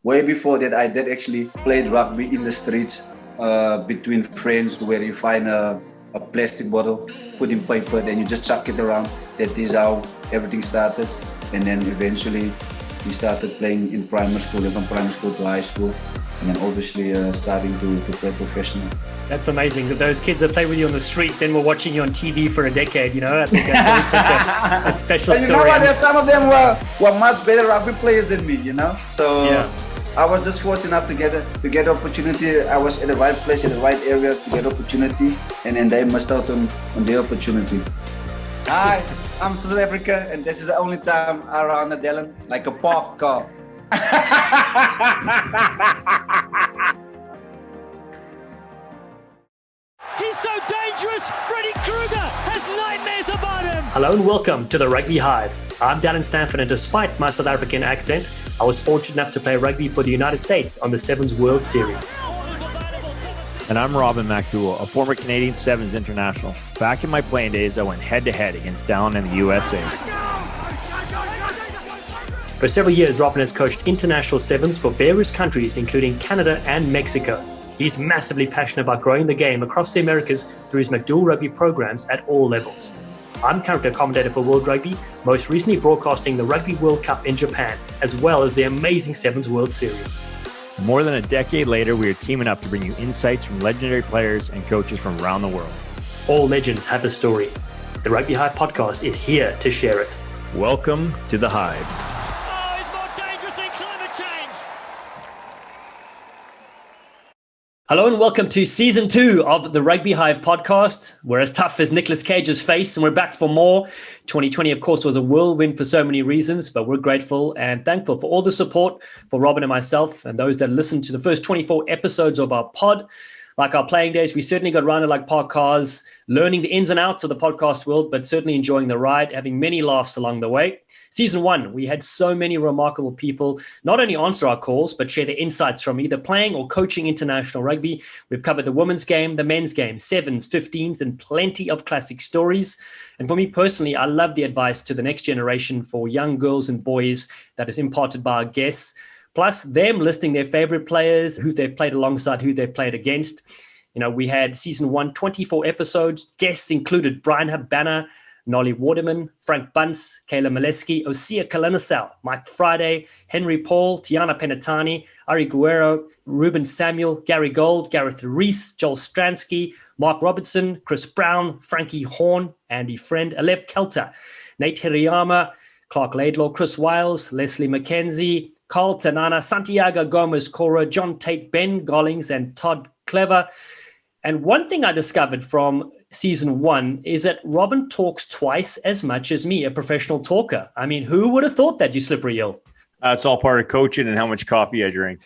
way before that, I did actually play rugby in the streets between friends, where you find a plastic bottle, put in paper, then you just chuck it around. That is how everything started. And then eventually we started playing in primary school, and from primary school to high school, and then obviously starting to play professional. That's amazing. Those kids that play with you on the street then were watching you on TV for a decade, you know? I think that's such a special and you story. know what? Some of them were much better rugby players than me, you know? So yeah. I was just fortunate enough to get opportunity. I was at the right place, in the right area to get opportunity, and then they missed out on the opportunity. Hi, I'm Cecil Afrika, and this is the only time I run the Dallen like a park car. He's so dangerous, Freddy Krueger has nightmares about him. Hello and welcome to the Rugby Hive. I'm Dallen Stanford, and despite my South African accent, I was fortunate enough to play rugby for the United States on the Sevens World Series. And I'm MacDowell, a former Canadian Sevens international. Back in my playing days, I went head-to-head against Dallen in the USA. For several years, Robin has coached international sevens for various countries, including Canada and Mexico. He's massively passionate about growing the game across the Americas through his MacDowell rugby programs at all levels. I'm currently a commentator for World Rugby, most recently broadcasting the Rugby World Cup in Japan, as well as the amazing Sevens World Series. More than a decade later, we are teaming up to bring you insights from legendary players and coaches from around the world. All legends have a story. The Rugby Hive podcast is here to share it. Welcome to the Hive. Oh, he's more dangerous than climate change. Hello and welcome to Season 2 of the Rugby Hive podcast. We're as tough as Nicolas Cage's face, and we're back for more. 2020, of course, was a whirlwind for so many reasons, but we're grateful and thankful for all the support for Robin and myself and those that listened to the first 24 episodes of our pod. Like our playing days, we certainly got around it like park cars, learning the ins and outs of the podcast world, but certainly enjoying the ride, having many laughs along the way. Season 1, we had so many remarkable people not only answer our calls, but share their insights from either playing or coaching international rugby. We've covered the women's game, the men's game, sevens, 15s, and plenty of classic stories. And for me personally, I love the advice to the next generation for young girls and boys that is imparted by our guests. Plus them listing their favorite players, who they've played alongside, who they've played against. You know, we had season 1, 24 episodes. Guests included Brian Habana, Nolly Waterman, Frank Bunce, Kayla Molesky, Osea Kalinisau, Mike Friday, Henry Paul, Tiana Penatani, Ari Guerrero, Ruben Samuel, Gary Gold, Gareth Rees, Joel Stransky, Mark Robertson, Chris Brown, Frankie Horn, Andy Friend, Alev Kelter, Nate Hirayama, Clark Laidlaw, Chris Wiles, Leslie McKenzie, Carl Tanana, Santiago Gomez Cora, John Tate, Ben Gollings, and Todd Clever. And one thing I discovered from season 1 is that Robin talks twice as much as me, a professional talker. I mean, who would have thought that, you slippery eel? That's all part of coaching and how much coffee I drink.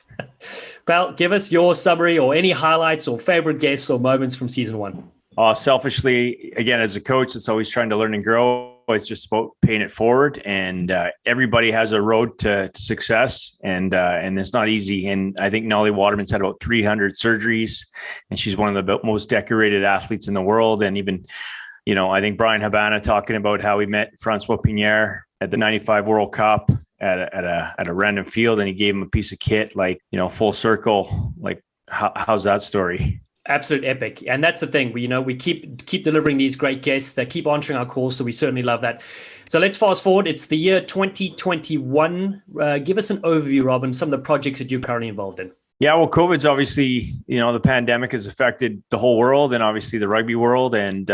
Well, give us your summary or any highlights or favorite guests or moments from season 1. Selfishly, again, as a coach, it's always trying to learn and grow. It's just about paying it forward, and everybody has a road to success, and it's not easy. And I think Nolly Waterman's had about 300 surgeries, and she's one of the most decorated athletes in the world. And even, you know, I think Brian Habana talking about how he met Francois Pignard at the 95 World Cup at a random field, and he gave him a piece of kit, like, you know, full circle. Like, how's that story? Absolute epic. And that's the thing. We keep delivering these great guests that keep answering our calls. So we certainly love that. So let's fast forward. It's the year 2021. Give us an overview, Robin, some of the projects that you're currently involved in. Yeah, well, COVID's obviously, you know, the pandemic has affected the whole world and obviously the rugby world. And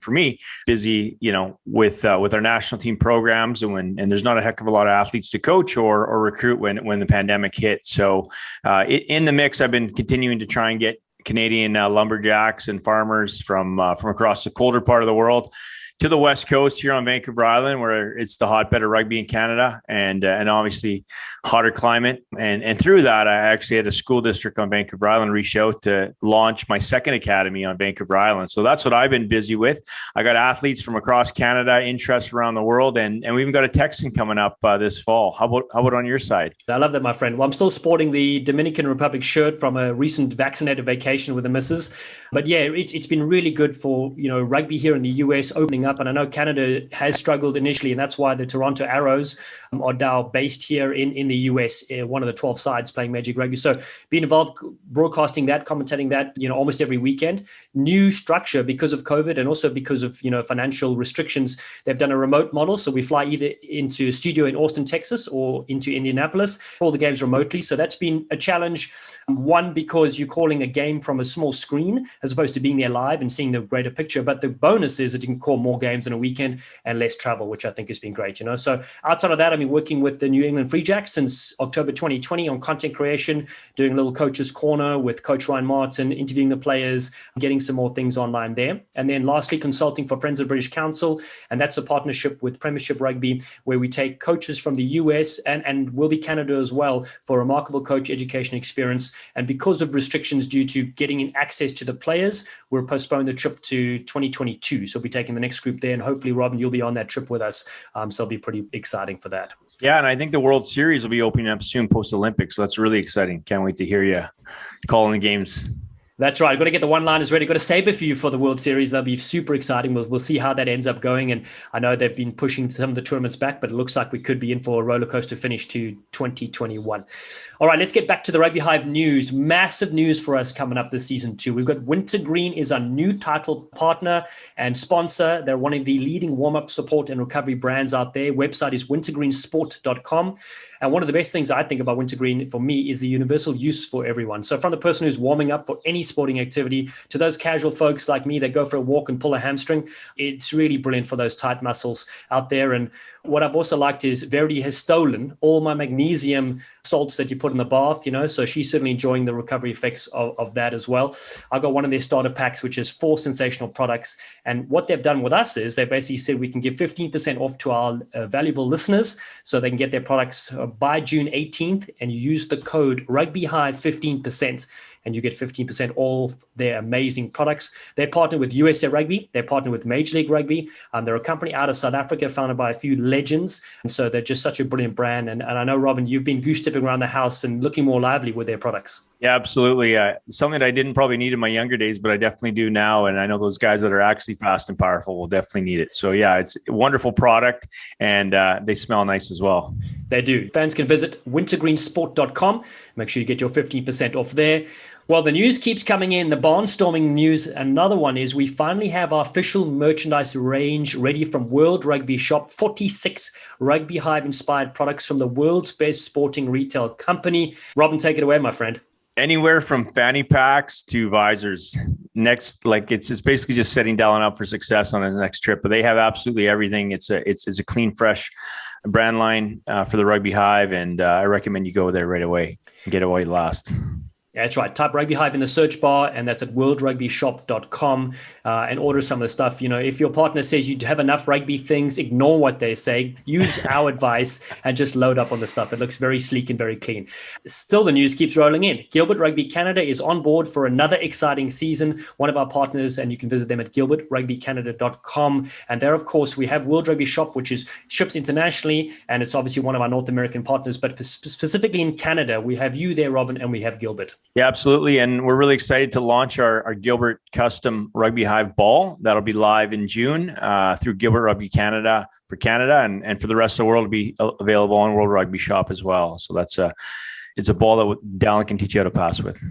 for me, busy, you know, with our national team programs, and there's not a heck of a lot of athletes to coach or recruit when the pandemic hit. So in the mix, I've been continuing to try and get Canadian lumberjacks and farmers from across the colder part of the world to the West Coast here on Vancouver Island, where it's the hotbed of rugby in Canada, and obviously hotter climate. And through that, I actually had a school district on Vancouver Island reach out to launch my second academy on Vancouver Island. So that's what I've been busy with. I got athletes from across Canada, interest around the world, and we even got a Texan coming up this fall. How about on your side? I love that, my friend. Well, I'm still sporting the Dominican Republic shirt from a recent vaccinated vacation with the missus. But yeah, it's been really good for, you know, rugby here in the US opening up. And I know Canada has struggled initially, and that's why the Toronto Arrows are now based here in the US, one of the 12 sides playing Major League Rugby. So being involved, broadcasting that, commentating that, almost every weekend. New structure because of COVID and also because of, financial restrictions. They've done a remote model. So we fly either into a studio in Austin, Texas, or into Indianapolis, all the games remotely. So that's been a challenge. One, because you're calling a game from a small screen as opposed to being there live and seeing the greater picture. But the bonus is that you can call more games in a weekend and less travel, which I think has been great. So outside of that, I've been working with the New England Free Jacks since October 2020 on content creation, doing a little coach's corner with Coach Ryan Martin, interviewing the players, getting some more things online there. And then lastly, consulting for Friends of British Council. And that's a partnership with Premiership Rugby, where we take coaches from the US and will be Canada as well for remarkable coach education experience. And because of restrictions due to getting in access to the players, we'll postpone the trip to 2022. So we'll be taking the next group there. And hopefully, Robin, you'll be on that trip with us. So it'll be pretty exciting for that. Yeah, and I think the World Series will be opening up soon post-Olympics. So that's really exciting. Can't wait to hear you calling the games. That's right. Got to get the one-liners ready. Got to save a few for the World Series. That'll be super exciting. We'll see how that ends up going. And I know they've been pushing some of the tournaments back, but it looks like we could be in for a roller coaster finish to 2021. All right, let's get back to the Rugby Hive news. Massive news for us coming up this season too. We've got Wintergreen is our new title partner and sponsor. They're one of the leading warm-up support and recovery brands out there. Website is wintergreensport.com. And one of the best things I think about Wintergreen for me is the universal use for everyone. So from the person who's warming up for any sporting activity to those casual folks like me that go for a walk and pull a hamstring, it's really brilliant for those tight muscles out there. And what I've also liked is Verity has stolen all my magnesium salts that you put in the bath, so she's certainly enjoying the recovery effects of that as well. I got one of their starter packs, which is 4 sensational products. And what they've done with us is they basically said we can give 15% off to our valuable listeners so they can get their products by June 18th. And you use the code RugbyHive15%. And you get 15% off their amazing products. They partner with USA Rugby. They partner with Major League Rugby. They're a company out of South Africa founded by a few legends. And so they're just such a brilliant brand. And I know, Robin, you've been goose-stepping around the house and looking more lively with their products. Yeah, absolutely. Something that I didn't probably need in my younger days, but I definitely do now. And I know those guys that are actually fast and powerful will definitely need it. So yeah, it's a wonderful product and they smell nice as well. They do. Fans can visit wintergreensport.com. Make sure you get your 15% off there. Well, the news keeps coming in. The barnstorming news. Another one is we finally have our official merchandise range ready from World Rugby Shop. 46 Rugby Hive inspired products from the world's best sporting retail company. Robin, take it away, my friend. Anywhere from fanny packs to visors. Next, it's basically just setting Dallen up for success on his next trip. But they have absolutely everything. It's a clean, fresh brand line for the Rugby Hive, and I recommend you go there right away and get it while you last. Yeah, that's right. Type Rugby Hive in the search bar, and that's at worldrugbyshop.com and order some of the stuff. If your partner says you have enough rugby things, ignore what they say. Use our advice and just load up on the stuff. It looks very sleek and very clean. Still, the news keeps rolling in. Gilbert Rugby Canada is on board for another exciting season. One of our partners, and you can visit them at gilbertrugbycanada.com. And there, of course, we have World Rugby Shop, which ships internationally, and it's obviously one of our North American partners. But specifically in Canada, we have you there, Robin, and we have Gilbert. Yeah, absolutely. And we're really excited to launch our Gilbert custom Rugby Hive ball. That'll be live in June through Gilbert Rugby Canada for Canada. And for the rest of the world, it'll be available on World Rugby Shop as well. So it's a ball that Dallen can teach you how to pass with.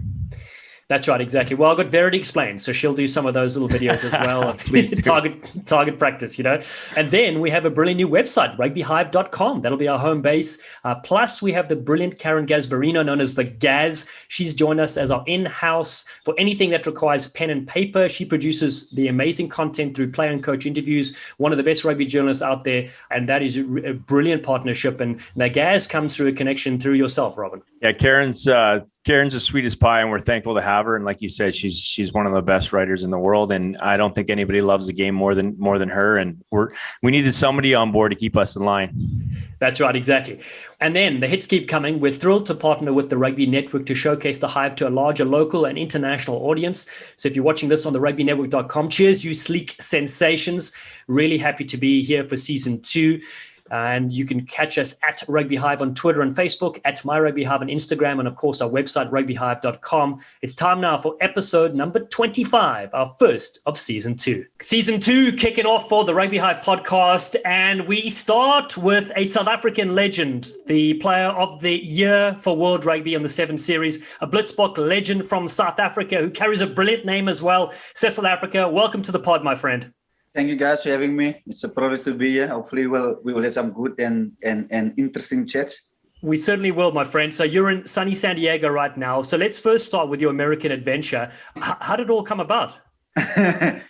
That's right, exactly. Well, I've got Verity explains, so she'll do some of those little videos as well. target practice, And then we have a brilliant new website, rugbyhive.com. That'll be our home base. Plus, we have the brilliant Karen Gasbarino, known as the Gaz. She's joined us as our in-house for anything that requires pen and paper. She produces the amazing content through player and coach interviews, one of the best rugby journalists out there, and that is a brilliant partnership. And the Gaz comes through a connection through yourself, Robin. Yeah, Karen's the sweetest pie, and we're thankful to have her. And like you said, she's one of the best writers in the world, and I don't think anybody loves the game more than her. And we needed somebody on board to keep us in line. That's right, exactly. And then the hits keep coming. We're thrilled to partner with the Rugby Network to showcase the Hive to a larger local and international audience. So if you're watching this on the rugbynetwork.com, cheers, you sleek sensations. Really happy to be here for season 2. And you can catch us at Rugby Hive on Twitter and Facebook, at My Rugby Hive on Instagram, and of course our website, rugbyhive.com. It's time now for episode number 25, our first of season 2. Season 2 kicking off for the Rugby Hive podcast, and we start with a South African legend, the player of the year for World Rugby on the 7 Series, a Blitzboks legend from South Africa who carries a brilliant name as well. Cecil Afrika, welcome to the pod, my friend. Thank you guys for having me. It's a privilege to be here. Hopefully we will have some good and interesting chats. We certainly will, my friend. So you're in sunny San Diego right now. So let's first start with your American adventure. How did it all come about?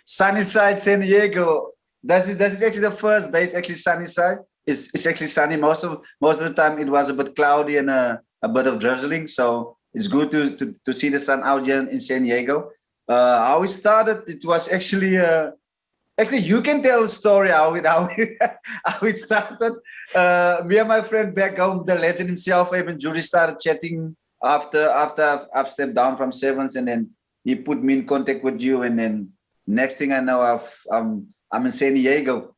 Sunny side San Diego. That is actually the first day. It's actually sunny side. It's actually sunny. Most of the time it was a bit cloudy and a bit of drizzling. So it's good to see the sun out here in San Diego. How it started, it was actually actually you can tell the story how it started. Me and my friend back home, the legend himself, even Judy, started chatting after I've stepped down from Sevens, and then he put me in contact with you, and then next thing I know, I'm in San Diego.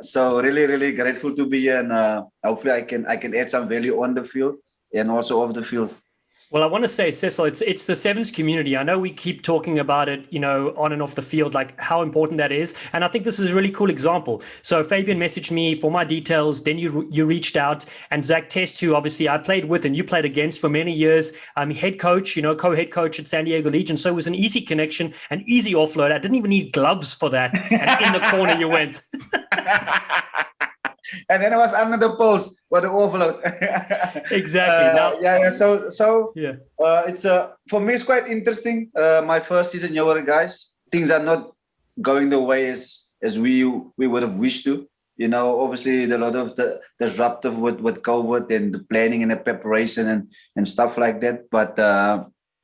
So really grateful to be here, and hopefully I can add some value on the field and also off the field. Well, I want to say, Cecil, it's the Sevens community. I know we keep talking about it, on and off the field, like how important that is. And I think this is a really cool example. So Fabian messaged me for my details. Then you reached out, and Zach Test, who obviously I played with and you played against for many years, head coach, co-head coach at San Diego Legion. So it was an easy connection, an easy offload. I didn't even need gloves for that. And in the corner you went. And then I was under the post for the overload. Exactly. So yeah. It's for me it's quite interesting. My first season here, guys, things are not going the way as we would have wished to. Obviously a lot of the disruptive with COVID and the planning and the preparation and stuff like that. But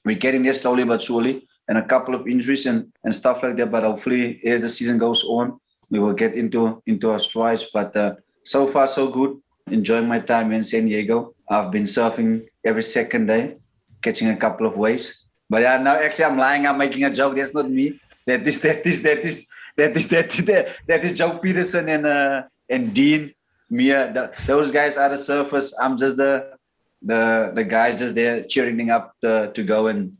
we're getting there slowly but surely, and a couple of injuries and stuff like that. But hopefully as the season goes on, we will get into our strides. But so far, so good. Enjoying my time in San Diego. I've been surfing every second day, catching a couple of waves. But yeah, now actually I'm lying. I'm making a joke. That's not me. That is Joe Peterson and Dean. Mia. Those guys are the surfers. I'm just the guy just there cheering up to go and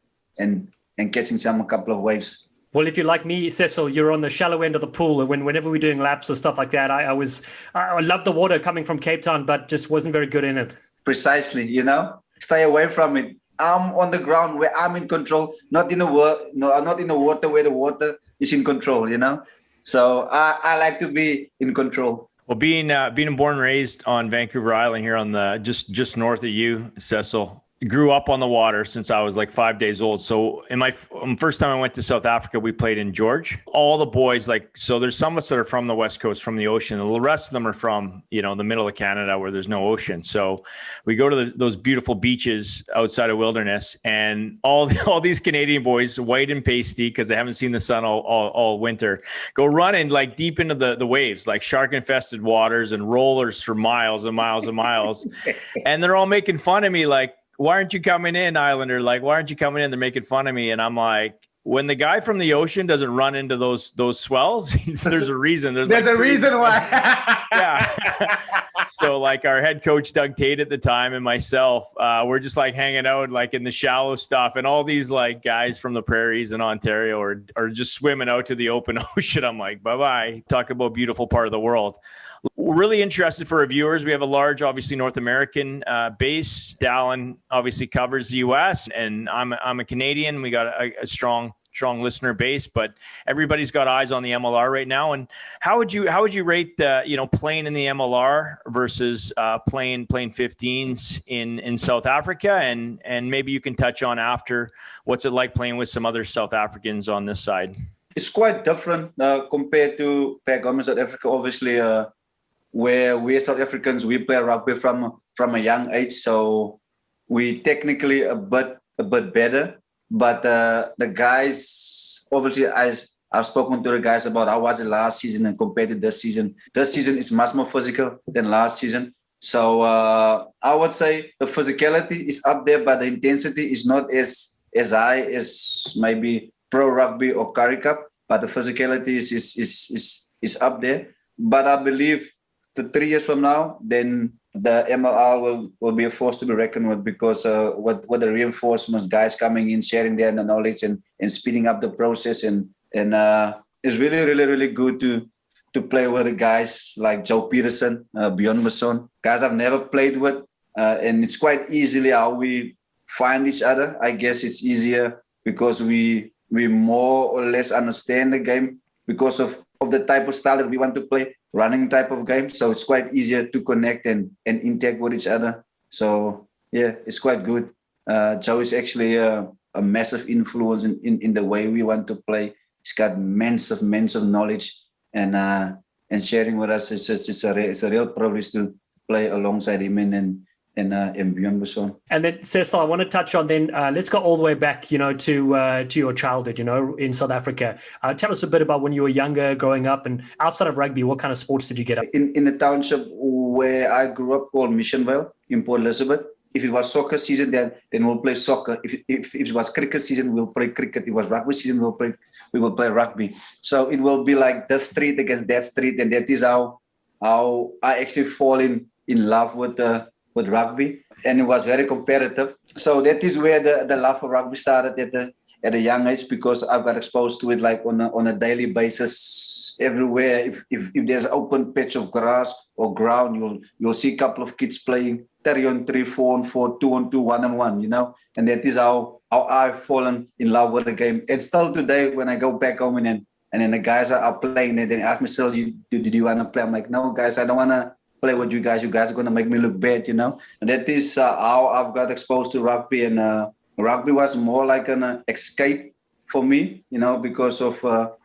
catching a couple of waves. Well, if you're like me, Cecil, you're on the shallow end of the pool. Whenever we're doing laps or stuff like that, I love the water coming from Cape Town, but just wasn't very good in it. Precisely, stay away from it. I'm on the ground where I'm in control, not in the water where the water is in control. So I like to be in control. Well, being born and raised on Vancouver Island here on the just north of you, Cecil. Grew up on the water since I was like 5 days old. So in my first time I went to South Africa, we played in George. All the boys, so there's some of us that are from the West Coast, from the ocean. The rest of them are from, the middle of Canada where there's no ocean. So we go to those beautiful beaches outside of Wilderness, and all these Canadian boys, white and pasty, because they haven't seen the sun all winter, go running like deep into the waves, like shark infested waters, and rollers for miles and miles and miles. And they're all making fun of me like, why aren't you coming in, Islander? Like, why aren't you coming in? They're making fun of me. And I'm like, when the guy from the ocean doesn't run into those swells, there's a reason. There's a reason why. Yeah. So like our head coach, Doug Tate at the time, and myself, we're just like hanging out like in the shallow stuff. And all these like guys from the prairies in Ontario are just swimming out to the open ocean. I'm like, bye-bye. Talk about a beautiful part of the world. We're really interested for our viewers. We have a large, obviously, North American base. Dallen obviously covers the U.S. and I'm a Canadian. We got a strong listener base, but everybody's got eyes on the MLR right now. And how would you rate playing in the MLR versus playing 15s in South Africa? And maybe you can touch on after what's it like playing with some other South Africans on this side. It's quite different compared to back home in South Africa. Obviously, where we South Africans, we play rugby from a young age, so we technically a bit better. But the guys, obviously, I've spoken to the guys about how was it last season and compared to this season. This season is much more physical than last season. So I would say the physicality is up there, but the intensity is not as high as maybe Pro Rugby or Currie Cup. But the physicality is up there. But I believe to 3 years from now, then the MLR will be a force to be reckoned with, because what the reinforcements, guys coming in, sharing their knowledge and speeding up the process, and it's really good to play with the guys like Joe Peterson, Bjorn Mason, guys I've never played with, and it's quite easily how we find each other. I guess it's easier because we more or less understand the game because of the type of style that we want to play, running type of game. So it's quite easier to connect and interact with each other. So yeah, it's quite good. Joe is actually a massive influence in the way we want to play. He's got massive knowledge, and sharing with us. It's a real privilege to play alongside him and Bjorn Besson. And then, Cecil, I want to touch on then, let's go all the way back, to your childhood, in South Africa. Tell us a bit about when you were younger, growing up, and outside of rugby, what kind of sports did you get up? In the township where I grew up, called Missionville in Port Elizabeth, if it was soccer season, then we'll play soccer. If it was cricket season, we'll play cricket. If it was rugby season, we will play rugby. So it will be like this street against that street, and that is how I actually fall in love with rugby, and it was very competitive. So that is where the love for rugby started at a young age, because I got exposed to it like on a daily basis everywhere. If there's an open patch of grass or ground, you'll see a couple of kids playing 3-on-3, 4-on-4, 2-on-2, 1-on-1, and that is how I've fallen in love with the game. And still today, when I go back home and then the guys are playing, and then ask me, "Still, do you want to play?" I'm like, "No, guys, I don't want to play with you guys. You guys are going to make me look bad, And that is how I've got exposed to rugby. And rugby was more like an escape for me, because of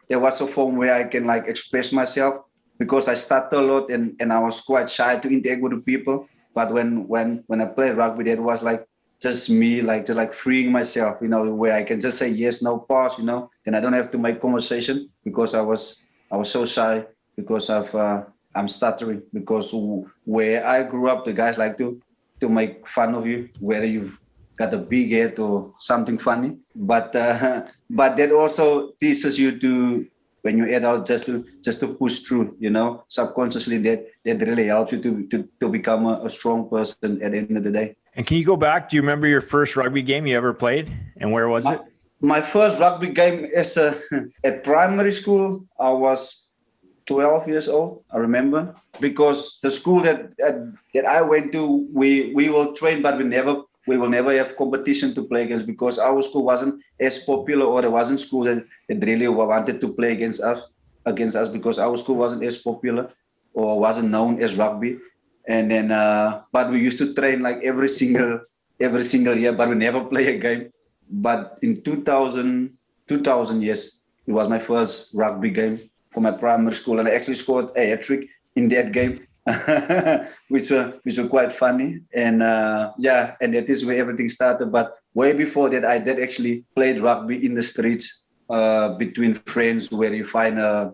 there was a form where I can like express myself, because I started a lot and I was quite shy to interact with the people. But when I played rugby, that was like just me, just like freeing myself, where I can just say yes, no, pause, Then I don't have to make conversation, because I was so shy, because I'm stuttering, because where I grew up, the guys like to make fun of you, whether you've got a big head or something funny. But that also teaches you to, when you're adult, just to push through, subconsciously. That really helps you to become a strong person at the end of the day. And can you go back? Do you remember your first rugby game you ever played, and where was it? My first rugby game is at primary school. I was 12 years old, I remember, because the school that I went to, we will train, but we will never have competition to play against, because our school wasn't as popular, or there wasn't schools that really wanted to play against us, because our school wasn't as popular or wasn't known as rugby. And then, but we used to train like every single year, but we never play a game. But in 2000, yes, it was my first rugby game for my primary school, and I actually scored a hat-trick in that game, which were quite funny. And and that is where everything started. But way before that, I did actually play rugby in the streets between friends, where you find a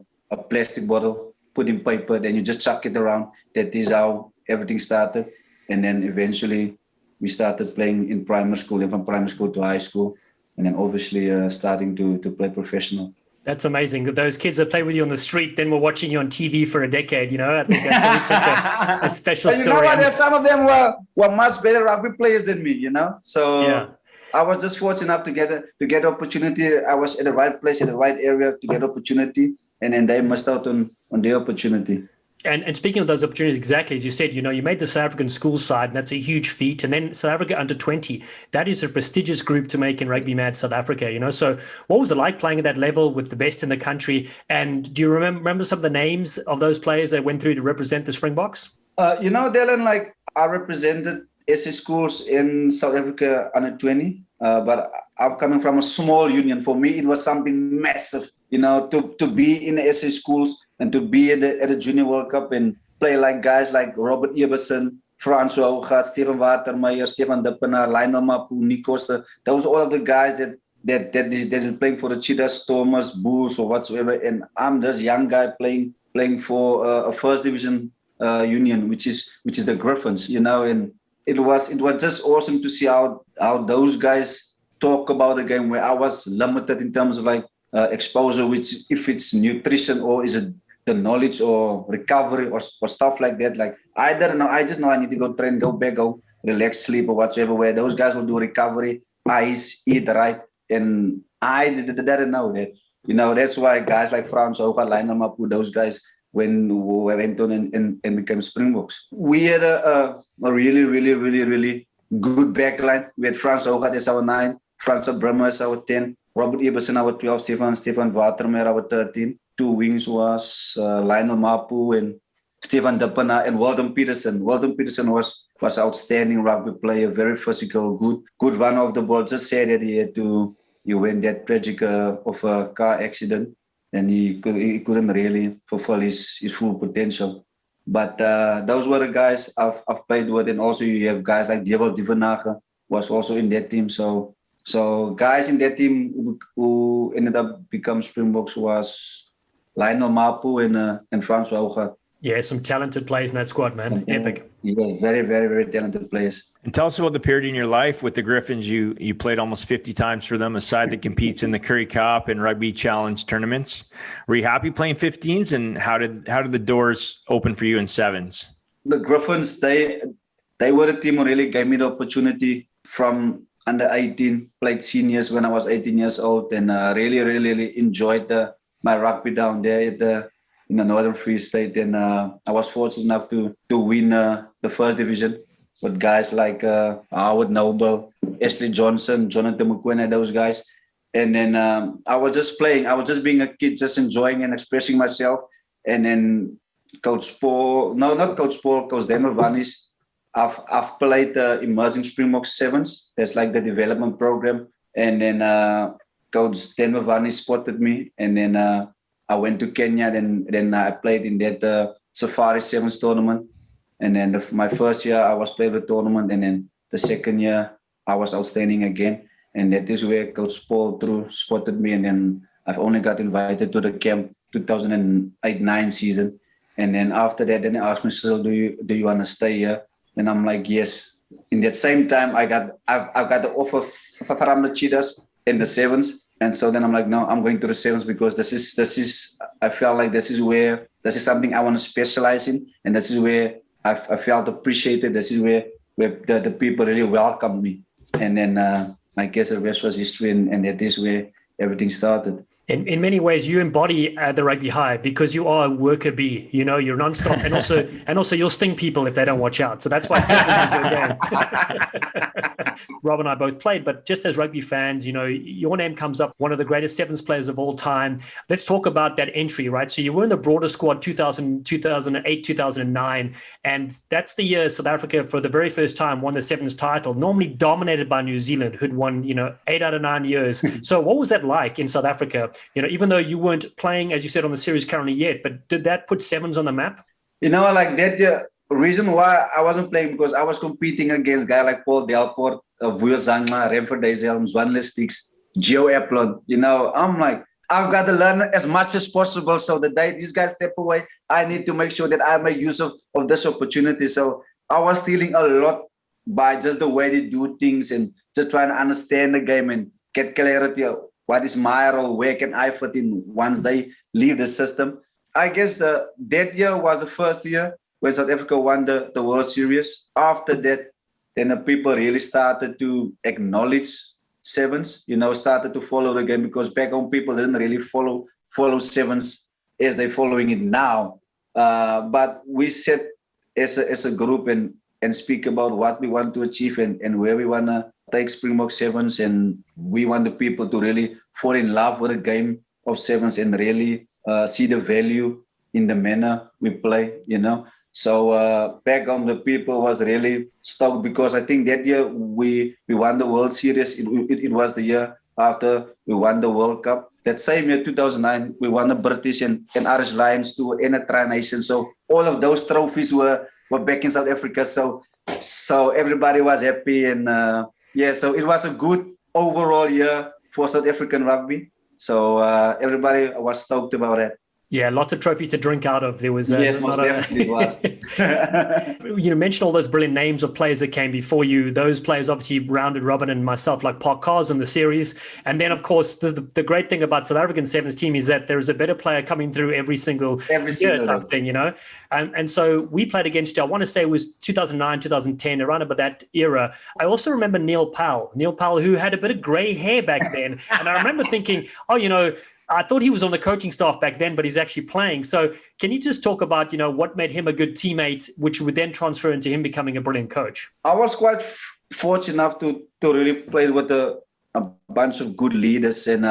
plastic bottle, put in paper, then you just chuck it around. That is how everything started. And then eventually we started playing in primary school, and from primary school to high school, and then obviously starting to play professional. That's amazing. Those kids that play with you on the street then were watching you on TV for a decade, I think that's such a special and story. Some of them were much better rugby players than me, So yeah. I was just fortunate enough to get opportunity. I was at the right place, in the right area to get opportunity, and then they missed out on the opportunity. And speaking of those opportunities, exactly as you said, you made the South African school side, and that's a huge feat. And then South Africa under 20, that is a prestigious group to make in Rugby Mad South Africa. So what was it like playing at that level with the best in the country? And do you remember some of the names of those players that went through to represent the Springboks? Dallen, I represented SA schools in South Africa under 20, but I'm coming from a small union. For me, it was something massive, to be in the SA schools and to be at the Junior World Cup and play like guys like Robert Eberson, Francois Hougaard, Stephen Watermeyer, Stefan Dippenaar, Lionel Mapu, Nick Koster. Those all of the guys that is playing for the Cheetahs, Stormers, Bulls, or whatsoever. And I'm this young guy playing for a first division union, which is the Griffins, And it was just awesome to see how those guys talk about the game, where I was limited in terms of exposure, which if it's nutrition or is it the knowledge or recovery or stuff like that. Like, I don't know. I just know I need to go train, go back, go relax, sleep or whatever. Where those guys will do recovery, ice, eat right. And I didn't know that. That's why guys like Frans Hoga, Lionel Mapu, those guys, when we went on and became Springboks. We had a really, really, really, really good backline. We had Frans Hoga as our 9, Frans Brummer as our 10, Robert Eberson our 12, Stefan Watermeer our 13. 2 wings was Lionel Mapu and Stefan Dupena and Walton Peterson. Walton Peterson was outstanding rugby player, very physical, good runner of the ball. Just said that he went that tragic of a car accident, and he couldn't really fulfill his full potential. But those were the guys I've played with, and also you have guys like Dievel Divenage was also in that team. So guys in that team who ended up become Springboks was Lionel Mapu and Frans Hoga. Yeah, some talented players in that squad, man. Epic. Yeah, very, very, very talented players. And tell us about the period in your life with the Griffins. You played almost 50 times for them, a side that competes in the Currie Cup and Rugby Challenge tournaments. Were you happy playing 15s, and how did the doors open for you in 7s? The Griffins, they were the team who really gave me the opportunity from under 18, played seniors when I was 18 years old, and really, really, really enjoyed my rugby down there in the Northern Free State. And I was fortunate enough to win the first division with guys like Howard Noble, Ashley Johnson, Jonathan McQueen, those guys. And then I was just playing. I was just being a kid, just enjoying and expressing myself. And then Coach Denver Vanis, I've played the Emerging Springboks 7s. That's like the development program. And then Coach Denver Vanis spotted me. And then I went to Kenya. Then I played in that Safari 7s tournament. And then my first year, I was playing the tournament. And then the second year, I was outstanding again. And that is where Coach Paul True spotted me. And then I've only got invited to the camp 2008-9 season. And then after that, then he asked me, Cecil, do you want to stay here? And I'm like, yes. In that same time, I've got the offer from the Cheetahs in the 7s. And so then I'm like, no, I'm going to the 7s because this is I felt like this is something I want to specialize in. And this is where I felt appreciated. This is where the people really welcomed me. And then I guess the rest was history, and that is where everything started. In many ways, you embody the rugby high because you are a worker bee. You're nonstop, and also you'll sting people if they don't watch out. So that's why 7 is your game. Rob and I both played, but just as rugby fans, your name comes up, one of the greatest 7s players of all time. Let's talk about that entry, right? So you were in the broader squad 2008, 2009, and that's the year South Africa, for the very first time, won the 7s title, normally dominated by New Zealand, who'd won, 8 out of 9 years. So what was that like in South Africa? Even though you weren't playing, as you said, on the series currently yet, but did that put 7s on the map? Like that reason why I wasn't playing, because I was competing against guys like Paul Delport, Vuyo Zangma, Remford Dezelm, Zwan Lestiks, Gio Eplon. I'm like, I've got to learn as much as possible. So the day these guys step away, I need to make sure that I make use of this opportunity. So I was stealing a lot by just the way they do things and just trying to understand the game and get clarity of what is my role, where can I fit in once they leave the system. I guess that year was the first year when South Africa won the World Series. After that, then the people really started to acknowledge 7s, started to follow the game, because back home people didn't really follow 7s as they're following it now. But we sat as a group and speak about what we want to achieve and where we want to take Springbok 7s, and we want the people to really fall in love with the game of 7s and really see the value in the manner we play, So back home, the people was really stoked, because I think that year we won the World Series. It was the year after we won the World Cup. That same year, 2009, we won the British and Irish Lions to in a Tri-Nation. So all of those trophies were back in South Africa. So everybody was happy, and so it was a good overall year for South African rugby. So everybody was stoked about it. Yeah, lots of trophies to drink out of. There was Yes, most definitely was. You mentioned all those brilliant names of players that came before you. Those players obviously rounded Robin and myself like park cars in the series. And then, of course, the great thing about South African Sevens team is that there's a better player coming through every single year type thing, you know? And so we played against you. I want to say it was 2009, 2010, around about that era. I also remember Neil Powell, who had a bit of gray hair back then. And I remember thinking, oh, you know, I thought he was on the coaching staff back then, but he's actually playing. So can you just talk about, you know, what made him a good teammate, which would then transfer into him becoming a brilliant coach? I was quite fortunate enough to really play with a bunch of good leaders. And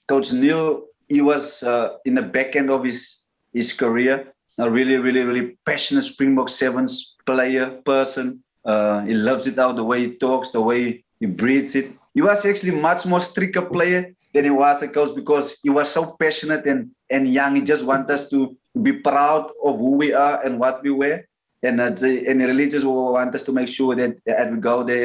Coach Neil, he was in the back end of his career, a really, really, really passionate Springbok Sevens person. He loves it out, the way he talks, the way he breathes it. He was actually much more stricter player than he was a coach, because he was so passionate and young. He just wanted us to be proud of who we are and what we were. And he really just want us to make sure that we go there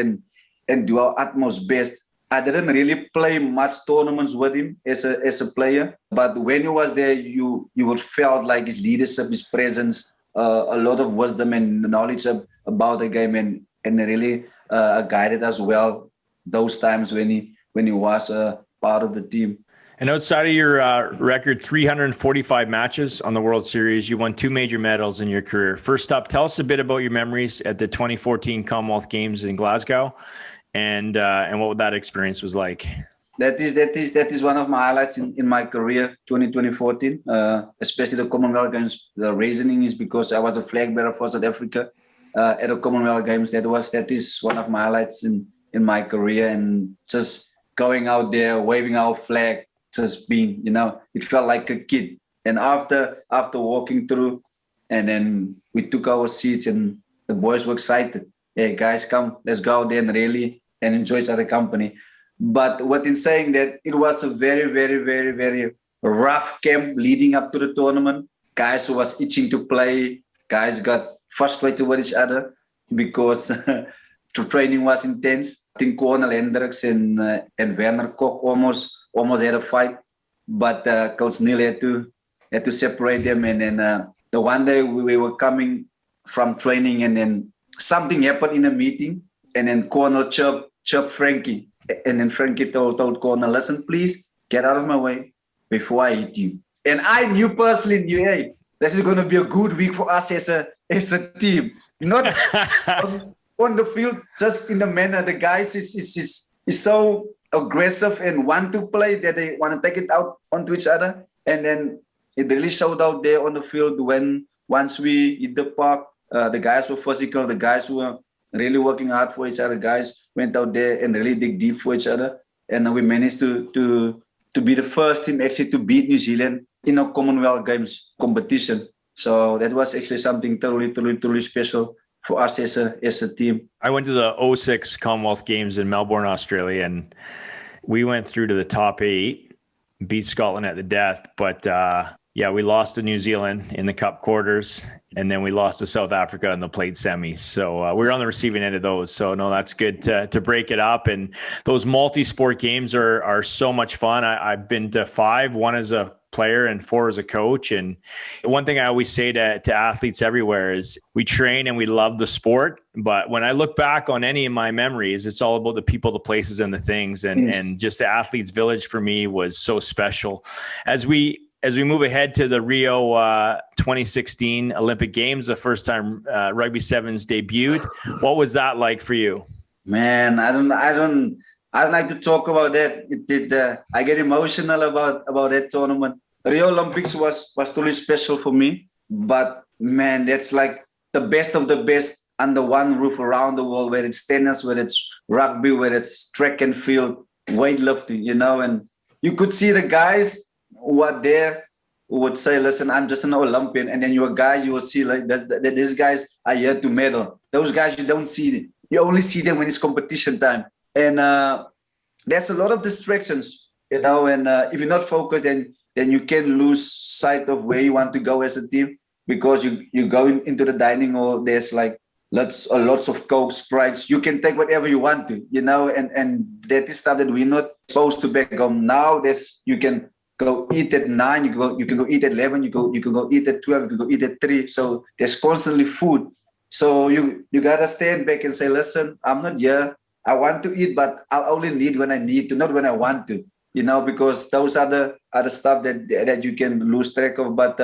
and do our utmost best. I didn't really play much tournaments with him as a player, but when he was there, you would felt like his leadership, his presence, a lot of wisdom and knowledge about the game, and really guided us well those times when he was part of the team. And outside of your record, 345 matches on the World Series, you won 2 major medals in your career. First up, tell us a bit about your memories at the 2014 Commonwealth Games in Glasgow, and what that experience was like. That is one of my highlights in my career, 2014, especially the Commonwealth Games. The reasoning is because I was a flag bearer for South Africa at the Commonwealth Games. That is one of my highlights in my career, and just going out there, waving our flag, just being, you know, it felt like a kid. And after walking through, and then we took our seats, and the boys were excited. Hey guys, come, let's go out there and really and enjoy each other company. But what in saying that, it was a very, very, very, very rough camp leading up to the tournament. Guys was itching to play. Guys got frustrated with each other because the training was intense. I think Colonel Hendricks and Werner Kok almost had a fight, but Coach Neil had to separate them. And then the one day we were coming from training, and then something happened in a meeting, and then Colonel chirped Frankie, and then Frankie told Colonel, listen, please get out of my way before I hit you. And I knew personally, hey, this is going to be a good week for us as a team, not on the field, just in the manner the guys is so aggressive and want to play that they want to take it out onto each other. And then it really showed out there on the field once we hit the park. The guys were physical. The guys were really working hard for each other. Guys went out there and really dig deep for each other. And we managed to be the first team actually to beat New Zealand in a Commonwealth Games competition. So that was actually something totally special for us as a team. I went to the 2006 Commonwealth Games in Melbourne, Australia, and we went through to the top 8, beat Scotland at the death. But we lost to New Zealand in the cup quarters, and then we lost to South Africa in the plate semis. So we were on the receiving end of those. So no, that's good to break it up. And those multi-sport games are so much fun. I've been to 5, 1 as a player and 4 as a coach. And one thing I always say to athletes everywhere is we train and we love the sport. But when I look back on any of my memories, it's all about the people, the places, and the things. And just the Athletes Village for me was so special. As we move ahead to the Rio 2016 Olympic Games, the first time Rugby Sevens debuted, what was that like for you? Man, I don't like to talk about that. I get emotional about that tournament. Rio Olympics was totally special for me. But man, that's like the best of the best under one roof around the world, whether it's tennis, whether it's rugby, whether it's track and field, weightlifting, you know. And you could see the guys who are there who would say, listen, I'm just an Olympian. And then your guys, you will see like these guys are here to medal. Those guys, you don't see them. You only see them when it's competition time. And there's a lot of distractions, you know, and if you're not focused, then you can lose sight of where you want to go as a team, because you go into the dining hall, there's like lots of Coke, Sprites. You can take whatever you want to, you know, and that is stuff that we're not supposed to back home. Now you can go eat at 9, you can go eat at 11, you can go eat at 12, you can go eat at 3. So there's constantly food. So you gotta stand back and say, listen, I'm not here. I want to eat, but I'll only need when I need to, not when I want to. Because those are the stuff that you can lose track of. But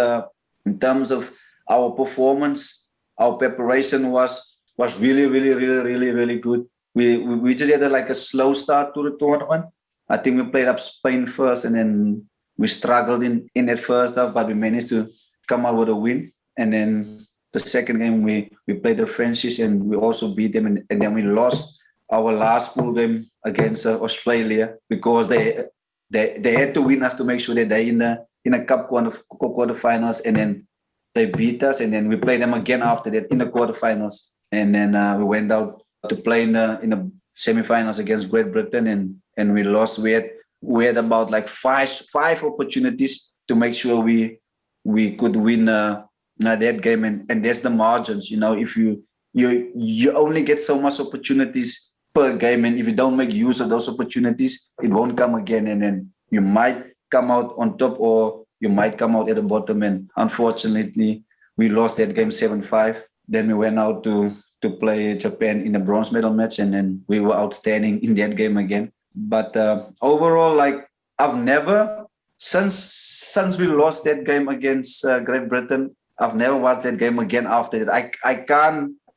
in terms of our performance, our preparation was really, really, really, really, really good. We just had a slow start to the tournament. I think we played up Spain first, and then we struggled in that first half, but we managed to come out with a win. And then the second game, we played the Frenchies, and we also beat them. And then we lost our last pool game against Australia, because they had to win us to make sure that they're in a cup quarterfinals, and then they beat us, and then we played them again after that in the quarterfinals, and then we went out to play in the semifinals against Great Britain, and we lost. We had about like five opportunities to make sure we could win that game, and that's the margins. If you only get so much opportunities per game, and if you don't make use of those opportunities, it won't come again, and then you might come out on top, or you might come out at the bottom. And unfortunately, we lost that game 7-5. Then we went out to play Japan in a bronze medal match, and then we were outstanding in that game again. But overall, I've never, since we lost that game against Great Britain, I've never watched that game again after that.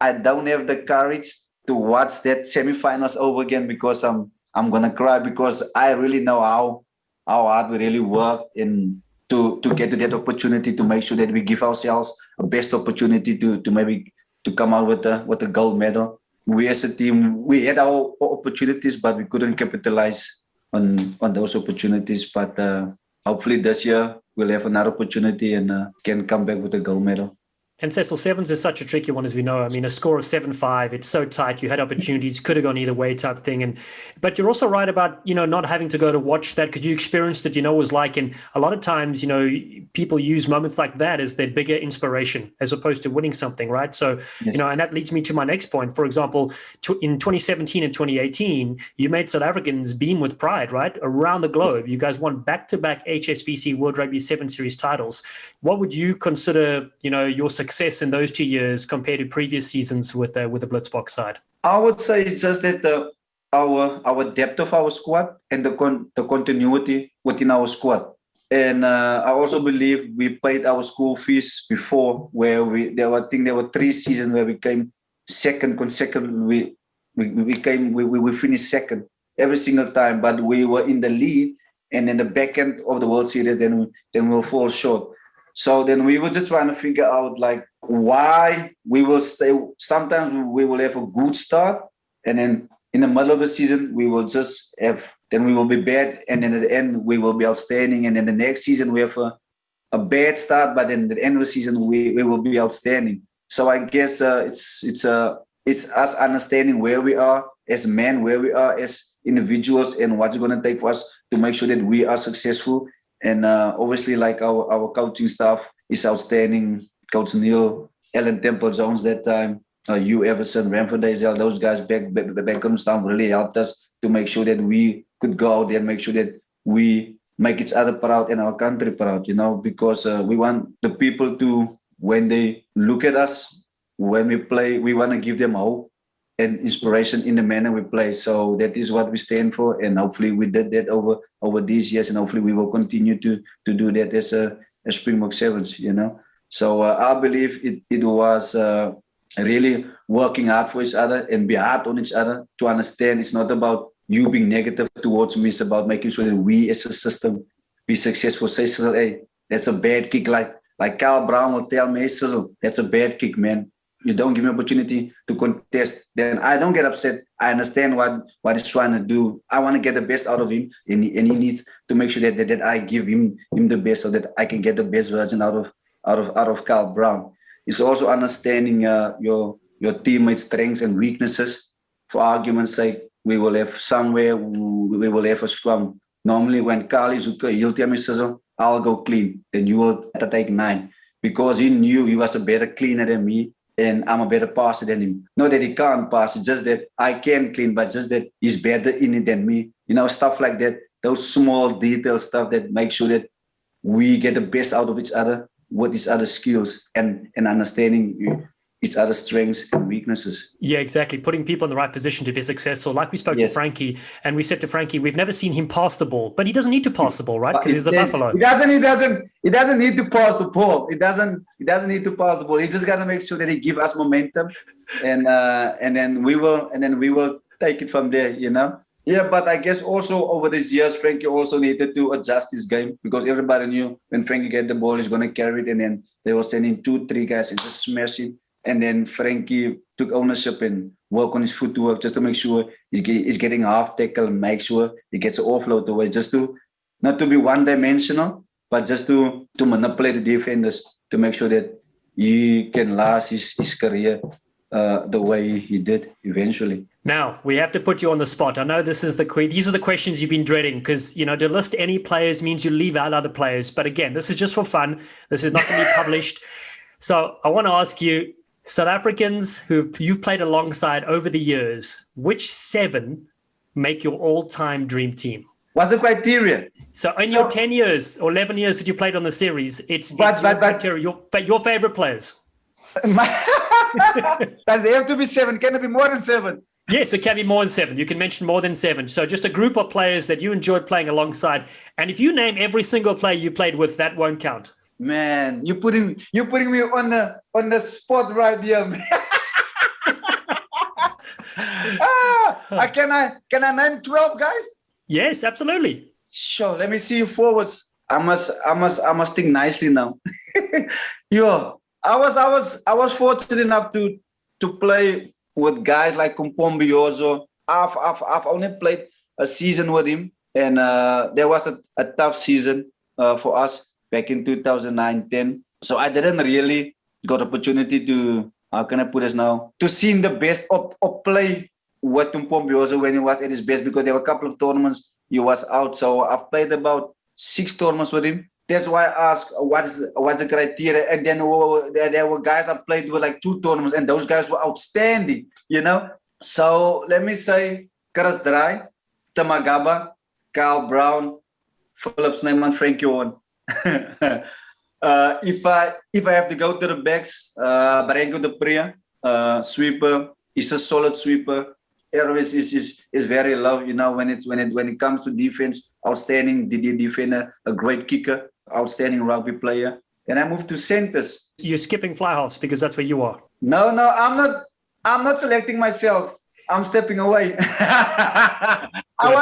I don't have the courage to watch that semifinals over again, because I'm gonna cry, because I really know how hard we really worked in to get to that opportunity, to make sure that we give ourselves a best opportunity to come out with a gold medal. We as a team, we had our opportunities, but we couldn't capitalize on those opportunities. But hopefully this year we'll have another opportunity and can come back with a gold medal. And Cecil, sevens is such a tricky one, as we know. I mean, a score of 7-5, it's so tight. You had opportunities, could have gone either way type thing. But you're also right about, not having to go to watch that, because you experienced it, what it was like. And a lot of times, people use moments like that as their bigger inspiration, as opposed to winning something, right? So, Yes. And that leads me to my next point. For example, in 2017 and 2018, you made South Africans beam with pride, right? Around the globe. You guys won back-to-back HSBC World Rugby 7 Series titles. What would you consider, your success in those 2 years compared to previous seasons with the Blitzboks side? I would say it's just that our depth of our squad and the continuity within our squad. And I also believe we paid our school fees before, where there were 3 seasons where we came second consecutively. We finished second every single time, but we were in the lead, and in the back end of the World Series, then we'll fall short. So then we were just trying to figure out why we will stay. Sometimes we will have a good start, and then in the middle of the season we will we will be bad, and then at the end we will be outstanding, and then the next season we have a bad start, but then at the end of the season we will be outstanding. So I guess it's us understanding where we are as men, where we are as individuals, and what's going to take for us to make sure that we are successful. And obviously, our coaching staff is outstanding. Coach Neil, Alan Temple-Jones that time, Hugh Everson, Ramford Dazel, those guys back on staff really helped us to make sure that we could go out there and make sure that we make each other proud and our country proud, because we want the people to, when they look at us, when we play, we want to give them hope and inspiration in the manner we play. So that is what we stand for, and hopefully we did that over these years, and hopefully we will continue to do that as Springbok Sevens. So I believe it was really working hard for each other and be hard on each other to understand it's not about you being negative towards me. It's about making sure that we as a system be successful. Say, Cecil, hey, that's a bad kick. Like Carl Brown will tell me, hey, Cecil, that's a bad kick, man. You don't give me opportunity to contest, then I don't get upset. I understand what he's trying to do. I want to get the best out of him, and he needs to make sure that I give him the best, so that I can get the best version out of Carl Brown. It's also understanding your teammates' strengths and weaknesses. For argument's sake, we will have a scrum. Normally, when Carl is okay, he'll tell me, Cecil, I'll go clean. Then you will take 9, because he knew he was a better cleaner than me, and I'm a better passer than him. Not that he can't pass, it's just that I can clean, but just that he's better in it than me. Stuff like that. those small detail stuff that make sure that we get the best out of each other, with each other's skills and understanding each other's strengths and weaknesses. Yeah, exactly. Putting people in the right position to be successful. Like we spoke to Frankie, and we said to Frankie, we've never seen him pass the ball, but he doesn't need to pass the ball, right? Because he's the Buffalo. He doesn't need to pass the ball. He doesn't need to pass the ball. He's just got to make sure that he give us momentum, and then we will take it from there. Yeah, but I guess also over these years, Frankie also needed to adjust his game, because everybody knew when Frankie get the ball, he's going to carry it, and then they were sending 2-3 guys and just smash it. And then Frankie took ownership and work on his footwork just to make sure he's getting a half tackle and make sure he gets an offload away, just to not to be one-dimensional, but just to manipulate the defenders to make sure that he can last his career the way he did eventually. Now, we have to put you on the spot. I know these are the questions you've been dreading, because, to list any players means you leave out other players. But again, this is just for fun. This is not going to be published. So I want to ask you, South Africans who you've played alongside over the years, which 7 make your all-time dream team? What's the criteria? So in your 10 years or 11 years that you played on the series, it's your criteria, your favorite players. Does there have to be 7? Can it be more than 7? Yes, it can be more than 7. You can mention more than 7. So just a group of players that you enjoyed playing alongside. And if you name every single player you played with, that won't count. Man, you're putting me on the spot right here. Can I name 12 guys? Yes, absolutely. Sure. Let me see you forwards. I must think nicely now. I was fortunate enough to play with guys like Kumpombe Yozo. I've only played a season with him, and there was a tough season for us back in 2009-10. So I didn't really got opportunity to, how can I put this now, to see the best of play with Kumpombe Yozo when he was at his best, because there were a couple of tournaments he was out. So I've played about 6 tournaments with him. That's why I asked what's the criteria, and then there were guys I played with like 2 tournaments, and those guys were outstanding, So let me say Chris Dry, Tamagaba, Kyle Brown, Philip Snyman, Frankie Owen. If I have to go to the backs, Branko de Prea, sweeper, is a solid sweeper. Airways is very low, when it comes to defense, outstanding defender, a great kicker, outstanding rugby player. And I moved to centers. You're skipping fly halves because that's where you are. No, I'm not selecting myself. I'm stepping away. I've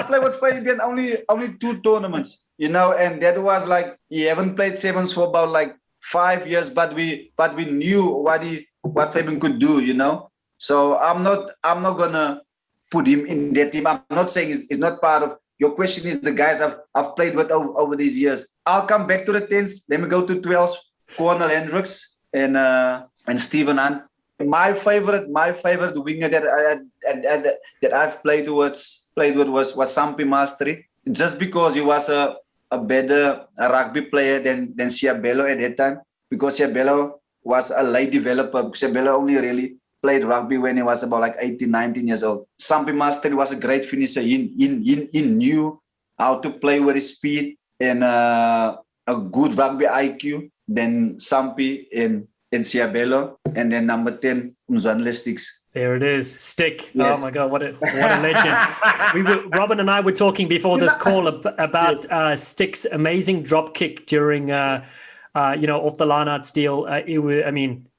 played with Fabian only 2 tournaments, and that was like, he haven't played sevens for about like 5 years, but we knew what Fabian could do, So I'm not gonna put him in that team. I'm not saying it's not part of your question. Is the guys I've played with over these years. I'll come back to the 10s. Let me go to 12s. Cornel Hendricks and Stephen Hunt. My favorite winger that I've played with was Sampi Mastery, just because he was a better rugby player than Ciabello at that time, because Ciabello was a late developer. Ciabello only really played rugby when he was about like 18, 19 years old. Sampi Mastery was a great finisher. He knew how to play with his speed and a good rugby IQ than Sampi and Ciabello. And then number 10, Umzwanele Sticks. There it is, Stick. Yes. Oh my God, what a legend! Robin and I were talking before this call about Stick's amazing drop kick during, off the line-out steal.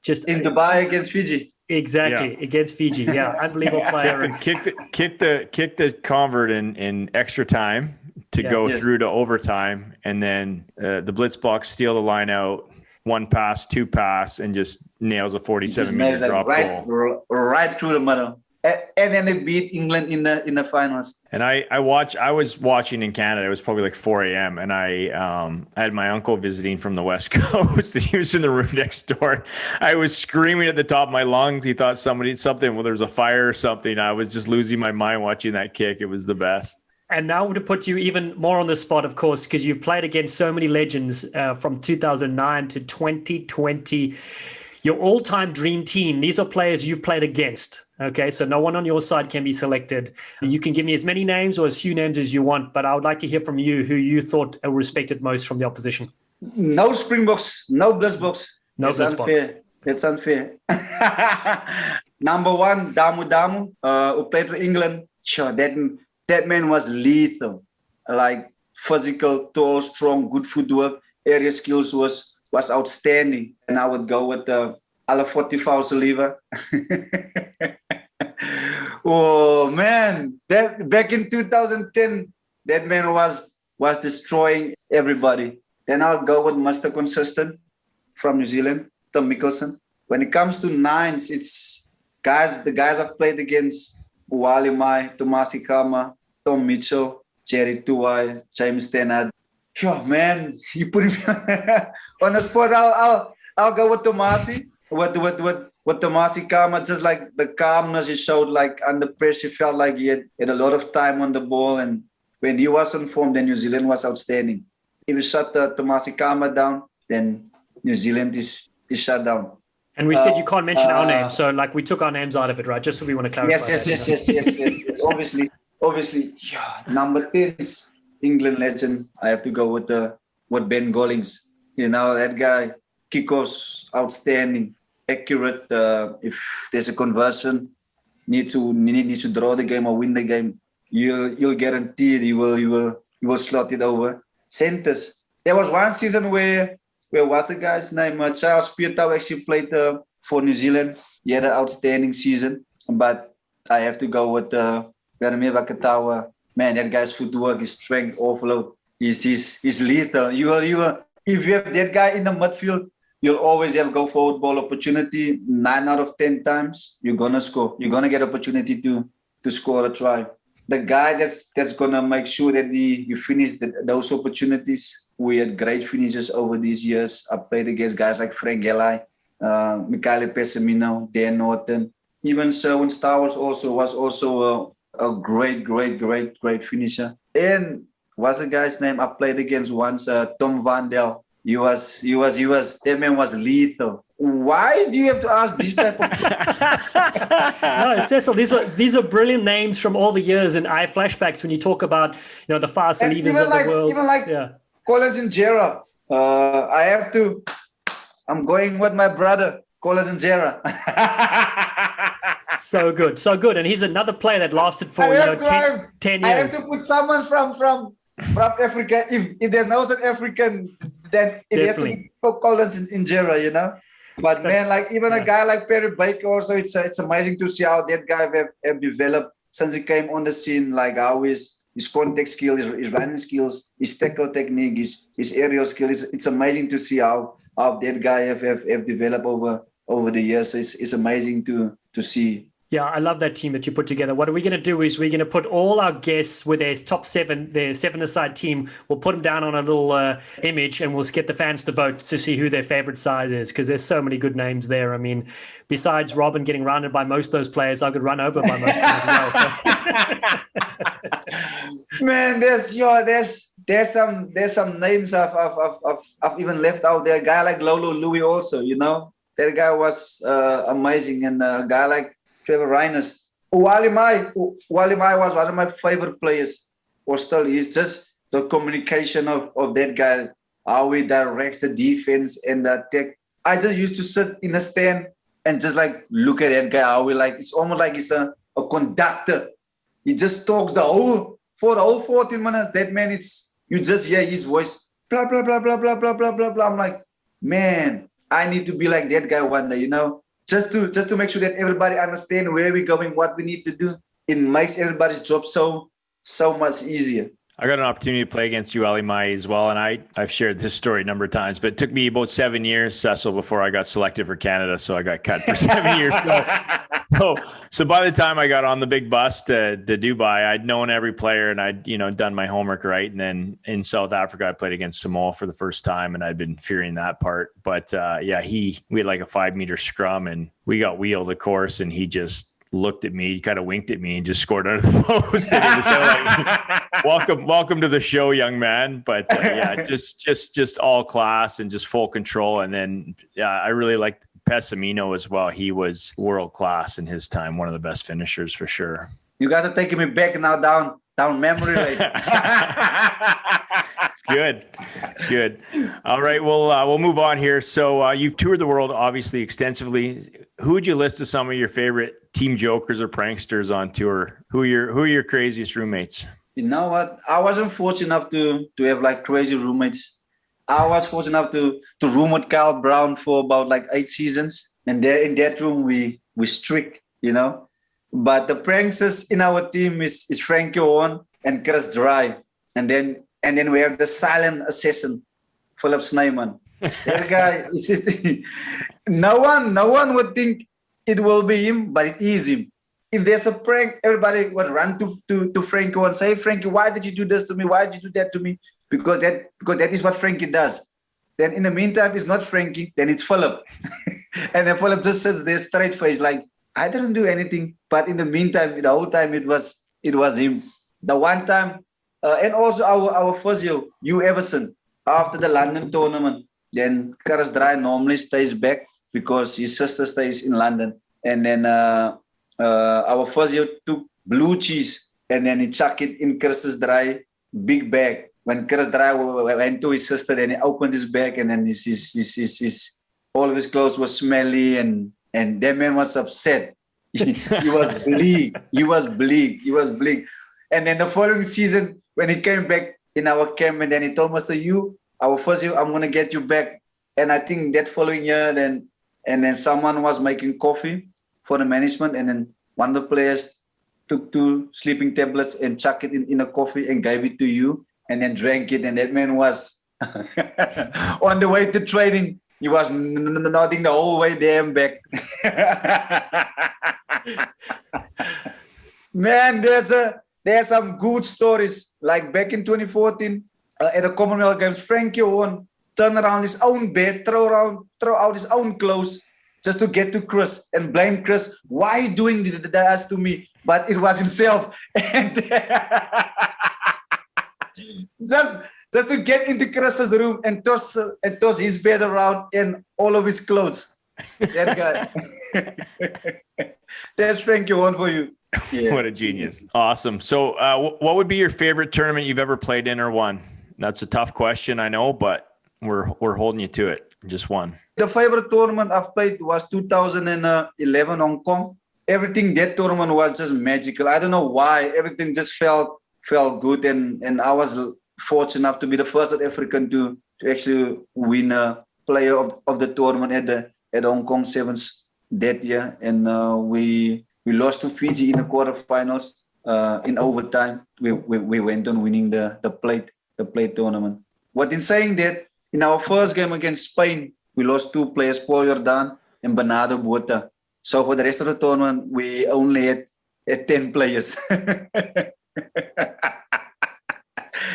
Just in Dubai against Fiji. Exactly, against Fiji. Yeah, unbelievable player. Kick the convert in extra time to go through to overtime, and then the Blitzboks steal the line out. 1 pass, 2 pass, and just nails a 47-meter drop goal. Right through the middle. And then they beat England in the finals. And I was watching in Canada. It was probably like 4 a.m. And I had my uncle visiting from the West Coast. And he was in the room next door. I was screaming at the top of my lungs. He thought there was a fire or something. I was just losing my mind watching that kick. It was the best. And now to put you even more on the spot, of course, because you've played against so many legends from 2009 to 2020. Your all-time dream team, these are players you've played against. Okay, so no one on your side can be selected. You can give me as many names or as few names as you want, but I would like to hear from you who you thought are respected most from the opposition. No Springboks, no Blitzboks. No Blitzboks. That's unfair. Number one, Damu, who played for England. Sure, that man was lethal. Like physical, tall, strong, good footwork. Area skills was outstanding. And I would go with alle 40 Fauseliever. Oh man, that back in 2010, that man was destroying everybody. Then I'll go with Mr. Consistent from New Zealand, Tom Mickelson. When it comes to nines, it's the guys I've played against: Wally Mai, Tomasi Kama, Tom Mitchell, Jerry Tuai, James Stannard. Oh man, you put me on the spot. I'll go with Tomasi. With Tomasi Kama, just like the calmness he showed, like under pressure, felt like he had a lot of time on the ball. And when he was on form, then New Zealand was outstanding. If we shut Tomasi Kama down, then New Zealand is shut down. And we said you can't mention our names, so like we took our names out of it, right? Just so we want to clarify. Yes. Obviously, yeah. Number 10 is England legend. I have to go with Ben Gollings. You know, that guy, kickoffs outstanding, accurate. If there's a conversion, needs to draw the game or win the game, you'll guarantee you will slot it over. Centers. There was one season where was the guy's name? Charles Pietau actually played for New Zealand. He had an outstanding season, but I have to go with Vermeer Vakatawa. Man, that guy's footwork, his strength, offload, he's lethal. If you have that guy in the midfield, you'll always have go forward ball opportunity. 9 out of 10 times, you're gonna score. You're gonna get opportunity to score a try. The guy that's gonna make sure that you finish those opportunities. We had great finishes over these years. I played against guys like Frank Gelai, Michele Pessamino, Dan Norton. Even Sherwin Stowers was also a great finisher. And what's the guy's name I played against once? Tom Van Del. That man was lethal. Why do you have to ask these type of No, Cecil, these are brilliant names from all the years, and I have flashbacks when you talk about the fast and levers of the world. Even like Collins and Jera. I'm going with my brother, Collins and Jera. So good. And he's another player that lasted for 10 years. I have to put someone from Africa. If there's no South African, then it has to be Collins and Jera, But man, like even a guy like Perry Baker also, it's amazing to see how that guy have developed since he came on the scene, like how his contact skill, his running skills, his tackle technique, his aerial skills. It's amazing to see how that guy have developed over the years. It's amazing to see. Yeah, I love that team that you put together. What we're going to do is we're going to put all our guests with their top 7, their 7-a-side team. We'll put them down on a little image, and we'll get the fans to vote to see who their favorite side is, because there's so many good names there. I mean, besides Robin getting rounded by most of those players, I could run over by most of them as well. So. Man, there's some names I've even left out there. A guy like Lolo Louis also, that guy was amazing, and a guy like Trevor Reines. Wally Mai was one of my favorite players, or still is. Just the communication of that guy, how he directs the defense and the attack. I just used to sit in a stand and just like look at that guy, how he it's almost like he's a conductor. He just talks for the whole 14 minutes. That man, you just hear his voice, blah, blah, blah, blah, blah, blah, blah, blah, blah. I'm like, man, I need to be like that guy one day, Just to make sure that everybody understand where we're going, what we need to do. It makes everybody's job so much easier. I got an opportunity to play against you, Ali Mai, as well, and I've shared this story a number of times, but it took me about 7 years, Cecil, before I got selected for Canada, so I got cut for 7 years. So by the time I got on the big bus to Dubai, I'd known every player, and I'd done my homework right. And then in South Africa, I played against Samoa for the first time, and I'd been fearing that part. But we had like a 5-meter scrum, and we got wheeled, of course, and he just looked at me, kind of winked at me, and just scored under the post. And he was kind of like, welcome to the show, young man. But just all class and just full control. And then I really liked Pessimino as well. He was world class in his time, one of the best finishers for sure. You guys are taking me back now down memory lane. It's good. It's good. All right. We'll move on here. So you've toured the world obviously extensively. Who would you list as some of your favorite team jokers or pranksters on tour? Who are your craziest roommates? You know what? I wasn't fortunate enough to have like crazy roommates. I was fortunate enough to room with Kyle Brown for about like 8 seasons. And there in that room, we strict, you know. But the pranksters in our team is Frankie Horn and Chris Dry. And then we have the silent assassin, Philip Snyman. That guy, no one would think it will be him, but it is him. If there's a prank, everybody would run to Frankie and say, Frankie, why did you do this to me? Why did you do that to me? Because that is what Frankie does. Then in the meantime, it's not Frankie, then it's Philip. And then Philip just sits there straight face like, I didn't do anything. But in the meantime, the whole time it was him. The one time, and also our physio, Hugh Everson, after the London tournament, then Chris Dry normally stays back because his sister stays in London. And then our physio took blue cheese and then he chucked it in Chris's Dry big bag. When Chris Dry went to his sister, then he opened his bag and then all of his clothes were smelly and that man was upset. He was bleak. He was bleak. And then the following season, when he came back in our camp, and then he told us, our physio, I'm gonna get you back. And I think that following year, then someone was making coffee for the management, and then one of the players took 2 sleeping tablets and chucked it in a coffee and gave it to you, and then drank it. And that man was on the way to training. He was nodding the whole way there and back. Man, there's some good stories. Like back in 2014 at the Commonwealth Games, Frankie Horn turned around his own bed, throw out his own clothes just to get to Chris and blame Chris. Why are you doing that to me? But it was himself. And just to get into Chris's room and toss his bed around and all of his clothes. That guy. That's Frankie Horn for you. Yeah. What a genius. Awesome. So what would be your favorite tournament you've ever played in or won? That's a tough question, I know, but we're holding you to it. Just one. The favorite tournament I've played was 2011 Hong Kong. Everything that tournament was just magical. I don't know why. Everything just felt good, and I was fortunate enough to be the first South African to actually win a player of the tournament at Hong Kong Sevens that year. And we lost to Fiji in the quarterfinals in overtime. We went on winning the plate tournament. But in saying that, in our first game against Spain, we lost 2 players, Paul Jordan and Bernardo Bota. So for the rest of the tournament, we only had 10 players.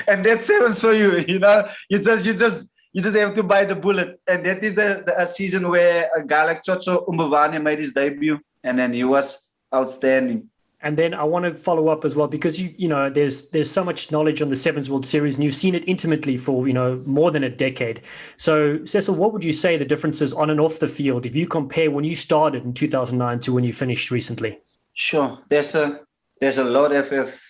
And that's sevens for you, you know. You just have to bite the bullet. And that is the season where a guy like Chocho Umbavane made his debut, and then he was outstanding. And then I want to follow up as well, because you know there's so much knowledge on the Sevens World Series, and you've seen it intimately for more than a decade. So Cecil, what would you say the differences on and off the field if you compare when you started in 2009 to when you finished recently? Sure, there's a lot have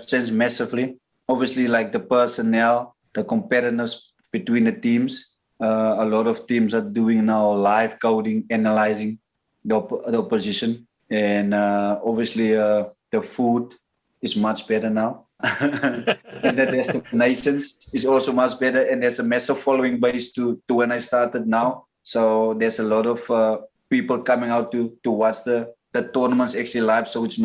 changed massively. Obviously, like the personnel, the competitiveness between the teams. A lot of teams are doing now live coding, analyzing the opposition. And obviously, the food is much better now. And the destinations is also much better. And there's a massive following base to when I started now. So there's a lot of people coming out to watch the tournaments actually live. So which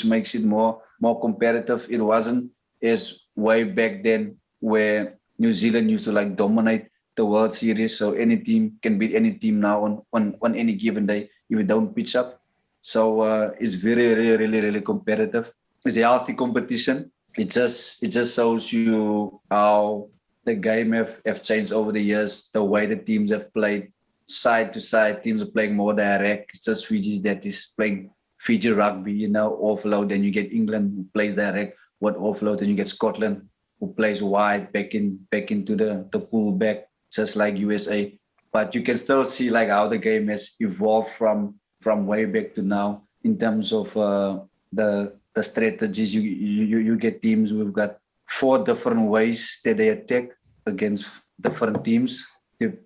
makes it more competitive. It wasn't as way back then where New Zealand used to like dominate the World Series. So any team can beat any team now on any given day if you don't pitch up. So it's very, really, really competitive. It's a healthy competition. It just shows you how the game have changed over the years. The way the teams have played side to side. Teams are playing more direct. It's just Fiji that is playing Fiji rugby, offload. Then you get England who plays direct. What offload? Then you get Scotland who plays wide back into the pull back, just like USA. but you can still see like how the game has evolved from way back to now in terms of the strategies. You get teams who've got 4 different ways that they attack against different teams,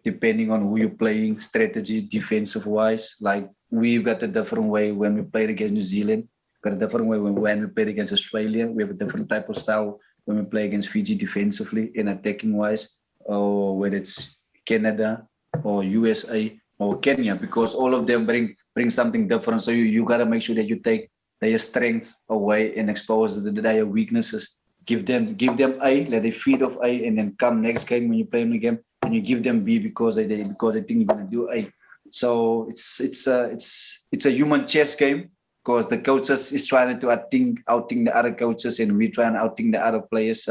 depending on who you're playing, strategy, defensive wise. Like we've got a different way when we played against New Zealand, got a different way when we played against Australia. We have a different type of style when we play against Fiji defensively and attacking wise, or whether it's Canada or USA or Kenya, because all of them bring something different. So you got to make sure that you take their strength away and expose their weaknesses. Give them A, let they feed off A, and then come next game when you play them again, and you give them B because they think you're gonna do A. So it's a human chess game, because the coaches is trying to outthink the other coaches, and we try and outthink the other players.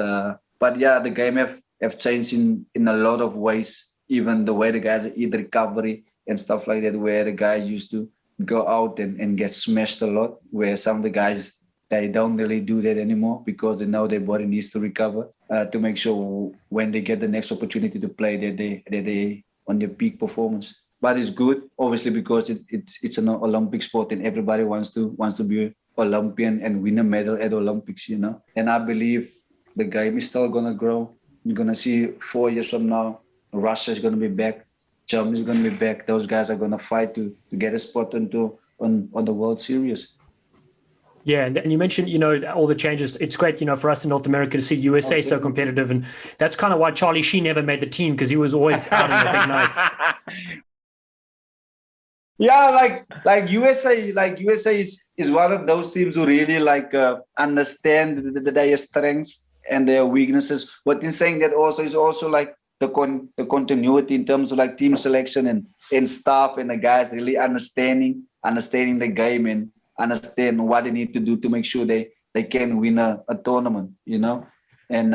But yeah, the game have changed in a lot of ways. Even the way the guys eat recovery and stuff like that, where the guys used to go out and get smashed a lot, where some of the guys, they don't really do that anymore because they know their body needs to recover to make sure when they get the next opportunity to play that they on their peak performance. But it's good, obviously, because it's an Olympic sport and everybody wants to be Olympian and win a medal at Olympics, you know. And I believe the game is still gonna grow. You're gonna see 4 years from now, Russia is gonna be back, Germany is gonna be back. Those guys are gonna fight to get a spot on the World Series. Yeah, and you mentioned, all the changes. It's great, for us in North America to see USA so competitive, and that's kind of why Charlie Sheen never made the team, because he was always out on the big night. Yeah, like USA is one of those teams who really understand their strengths and their weaknesses. But in saying that, also is also like the continuity in terms of like team selection and staff, and the guys really understanding the game and understand what they need to do to make sure they can win a tournament, and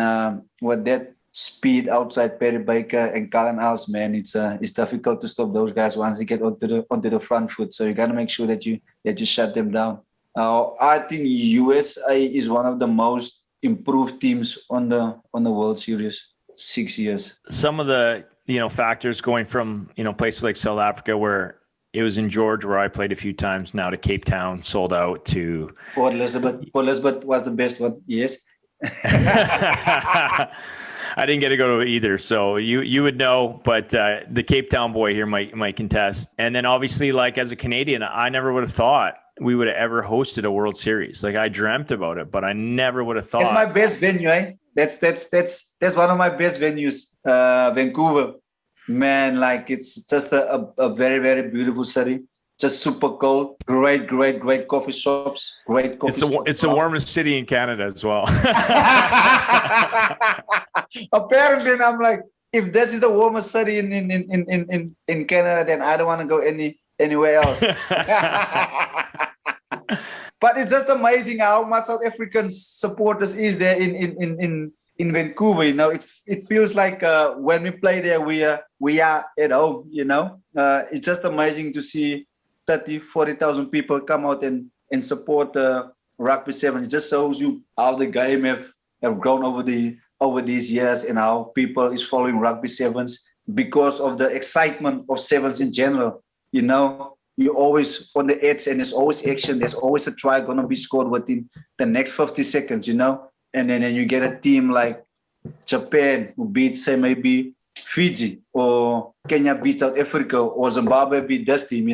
with that speed outside Perry Baker and Colin Alves, man, it's difficult to stop those guys once they get onto the front foot. So you got to make sure that you shut them down. I think USA is one of the most improved teams on the World Series. 6 years. Some of the factors going from places like South Africa, where it was in George, where I played a few times, now to Cape Town, sold out, to Port Elizabeth. Port Elizabeth was the best one. Yes. I didn't get to go to either, so you would know, but the Cape Town boy here might contest. And then obviously, like as a Canadian, I never would have thought we would have ever hosted a World Series. Like I dreamt about it, but I never would have thought. It's my best venue, eh? That's one of my best venues, Vancouver. Man, like it's just a very, very beautiful city. Just super cold. Great coffee shops. It's the warmest city in Canada as well. Apparently, and I'm like, if this is the warmest city in Canada, then I don't want to go anywhere else. But it's just amazing how much South African supporters is there in Vancouver. It feels like when we play there, we are at home. It's just amazing to see 30,000-40,000 people come out and support Rugby 7. It just shows you how the game have grown over these years, and how people is following Rugby 7s because of the excitement of 7s in general. You're always on the edge, and there's always action. There's always a try going to be scored within the next 50 seconds, and then you get a team like Japan who beats, say, maybe Fiji, or Kenya beats South Africa, or Zimbabwe beat this team,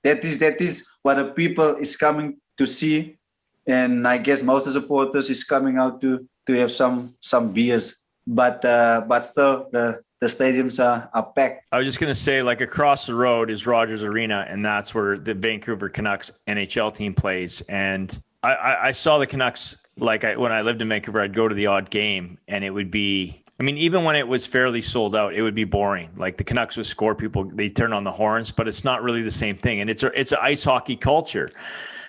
That is what the people is coming to see. And I guess most of the supporters is coming out to have some beers. But still, the stadiums are packed. I was just going to say, like across the road is Rogers Arena, and that's where the Vancouver Canucks NHL team plays. And I saw the Canucks, when I lived in Vancouver, I'd go to the odd game, and it would be, even when it was fairly sold out, it would be boring. Like the Canucks would score, people, they turn on the horns, but it's not really the same thing. And it's an ice hockey culture.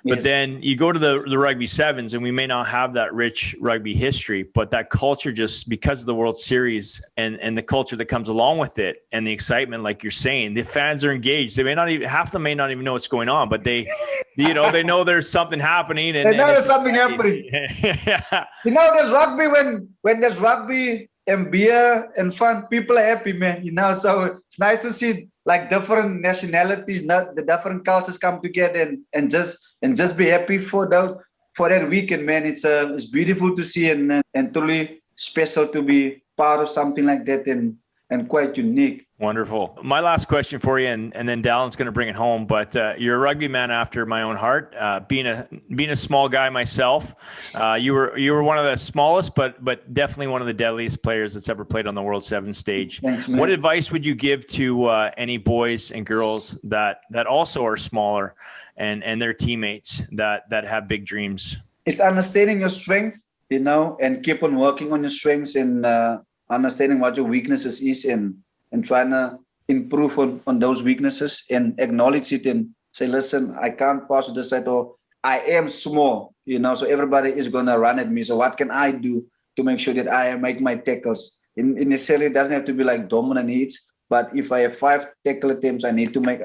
But then you go to the Rugby Sevens, and we may not have that rich rugby history, but that culture, just because of the World Series and the culture that comes along with it, and the excitement, like you're saying, the fans are engaged. They may not even, half of them may not even know what's going on, but they know there's something happening. And they know there's something happening. Yeah. There's rugby when there's rugby and beer and fun, people are happy, man. So it's nice to see like different nationalities, not the different cultures come together and just be happy for that weekend, man. It's beautiful to see and truly special to be part of something like that and quite unique. Wonderful. My last question for you, and then Dallen's going to bring it home. But you're a rugby man after my own heart. Being a small guy myself, you were one of the smallest, but definitely one of the deadliest players that's ever played on the World Sevens stage. Thanks, man. What advice would you give to any boys and girls that also are smaller and their teammates that have big dreams? It's understanding your strength, and keep on working on your strengths and understanding what your weaknesses is and trying to improve on those weaknesses and acknowledge it and say, listen, I can't pass to this side, or I am small, so everybody is going to run at me. So what can I do to make sure that I make my tackles? It necessarily doesn't have to be like dominant hits, but if I have 5 tackle attempts, I need to make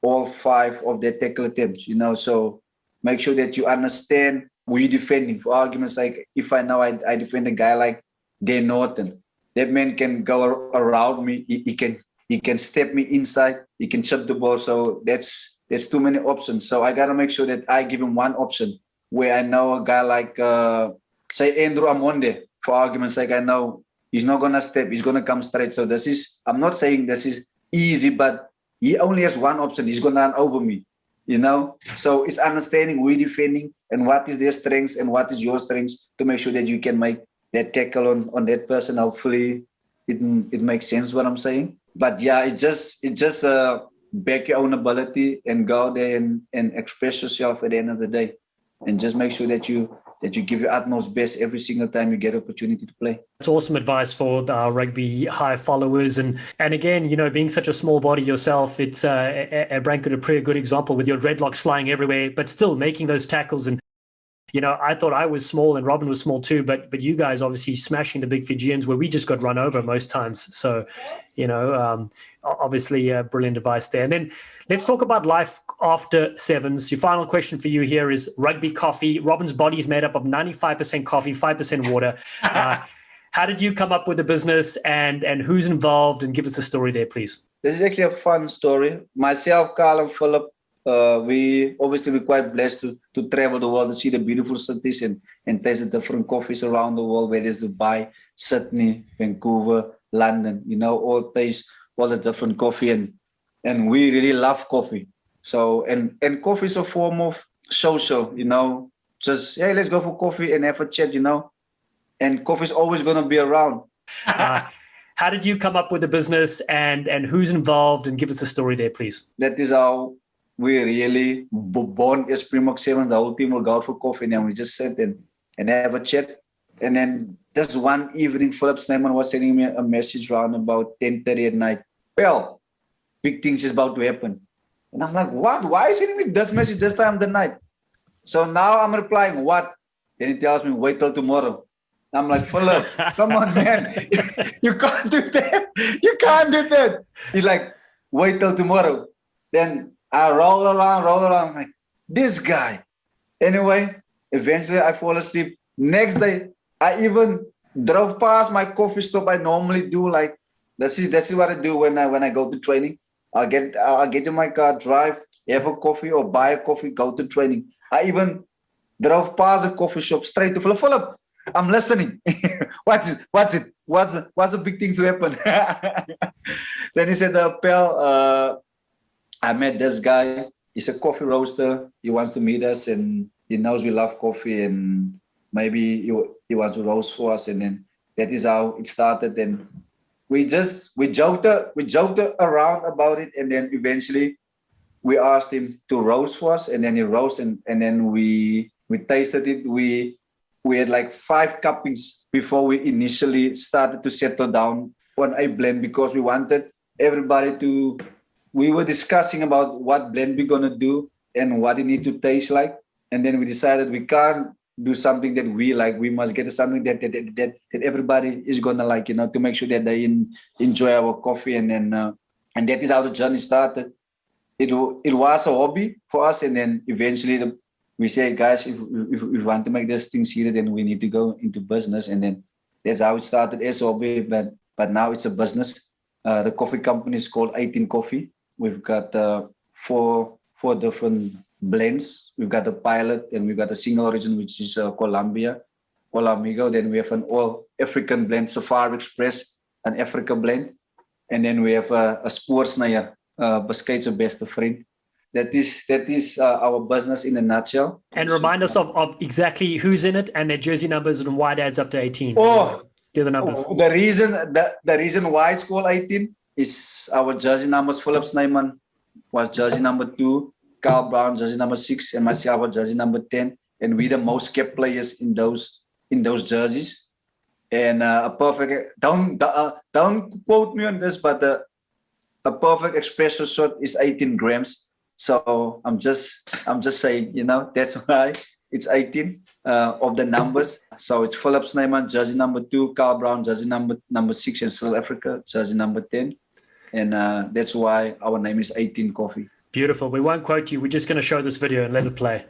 all 5 of the tackle attempts, so make sure that you understand who you're defending. For argument's sake, if I know I defend a guy like Dan Norton, that man can go around me. He can step me inside. He can chip the ball. So that's too many options. So I gotta make sure that I give him one option where I know a guy like say Andrew Amonde. For argument's sake, I know he's not gonna step. He's gonna come straight. So I'm not saying this is easy, but he only has one option. He's gonna run over me. So it's understanding who you're defending and what is their strengths and what is your strengths to make sure that you can make that tackle on that person. Hopefully it makes sense what I'm saying. But yeah, it's just back your own ability and go there and express yourself at the end of the day, and just make sure that you give your utmost best every single time you get opportunity to play. It's awesome advice for our Rugby Hive followers. And again, being such a small body yourself, it's Branko a pretty good example with your dreadlocks flying everywhere, but still making those tackles. And I thought I was small and Robin was small too, but you guys obviously smashing the big Fijians where we just got run over most times. So, obviously brilliant advice there. And then let's talk about life after sevens. Your final question for you here is rugby coffee. Robin's body is made up of 95% coffee, 5% water. How did you come up with the business and who's involved? And give us a story there, please. This is actually a fun story. Myself, Carl and Philip, we're quite blessed to travel the world to see the beautiful cities and taste the different coffees around the world, whether it's Dubai, Sydney, Vancouver, London, all taste all the different coffee and we really love coffee. So and coffee is a form of social, just hey, let's go for coffee and have a chat, and coffee is always gonna be around. How did you come up with the business and who's involved, and give us a story there, please? That is how we really born as Springbok Sevens. The whole team will go out for coffee and then we just sit and have a chat. And then there's one evening, Philip Snyman was sending me a message around about 10:30 at night. Well, big things is about to happen. And I'm like, what? Why is he sending me this message this time of the night? So now I'm replying, what? Then he tells me, wait till tomorrow. I'm like, Philip, come on, man. You can't do that. You can't do that. He's like, wait till tomorrow. Then I roll around. I'm like, this guy. Anyway, eventually I fall asleep. Next day, I even drove past my coffee stop. I normally do like, this is what I do when I go to training. I'll get in my car, drive, have a coffee or buy a coffee, go to training. I even drove past a coffee shop straight to Philip. I'm listening. What's it? What's the big things to happen? Then he said, pal, I met this guy. He's a coffee roaster. He wants to meet us and he knows we love coffee and maybe he wants to roast for us. And then that is how it started. And we joked around about it. And then eventually we asked him to roast for us. And then he roasted and then we tasted it. We had like 5 cuppings before we initially started to settle down on a blend because we wanted everybody to. We were discussing about what blend we're gonna do and what it need to taste like, and then we decided we can't do something that we like. We must get something that everybody is gonna like, to make sure that they enjoy our coffee, and then and that is how the journey started. It was a hobby for us, and then eventually we say, guys, if we want to make this thing serious, then we need to go into business, and then that's how it started as a hobby, but now it's a business. The coffee company is called 18 Coffee. we've got four different blends. We've got a pilot, and we've got a single origin, which is Colombia, All Amigo. Then we have an all African blend, Safari Express, an Africa blend, and then we have a Spoorslayer, Biscuit's best friend. That is our business in a nutshell. And remind us of exactly who's in it and their jersey numbers and why it adds up to 18. Oh, do the numbers. The reason why it's called 18 is our jersey numbers. Philip Snyman was jersey number 2, Carl Brown jersey number 6, and myself was jersey number 10. And we the most kept players in those jerseys. And a perfect don't quote me on this, but a perfect espresso shot is 18 grams. So I'm just saying, that's why it's 18 of the numbers. So it's Philip Snyman, jersey number 2, Carl Brown, jersey number 6, and Cecil Afrika, jersey number 10. And that's why our name is 18 Coffee. Beautiful. We won't quote you. We're just going to show this video and let it play.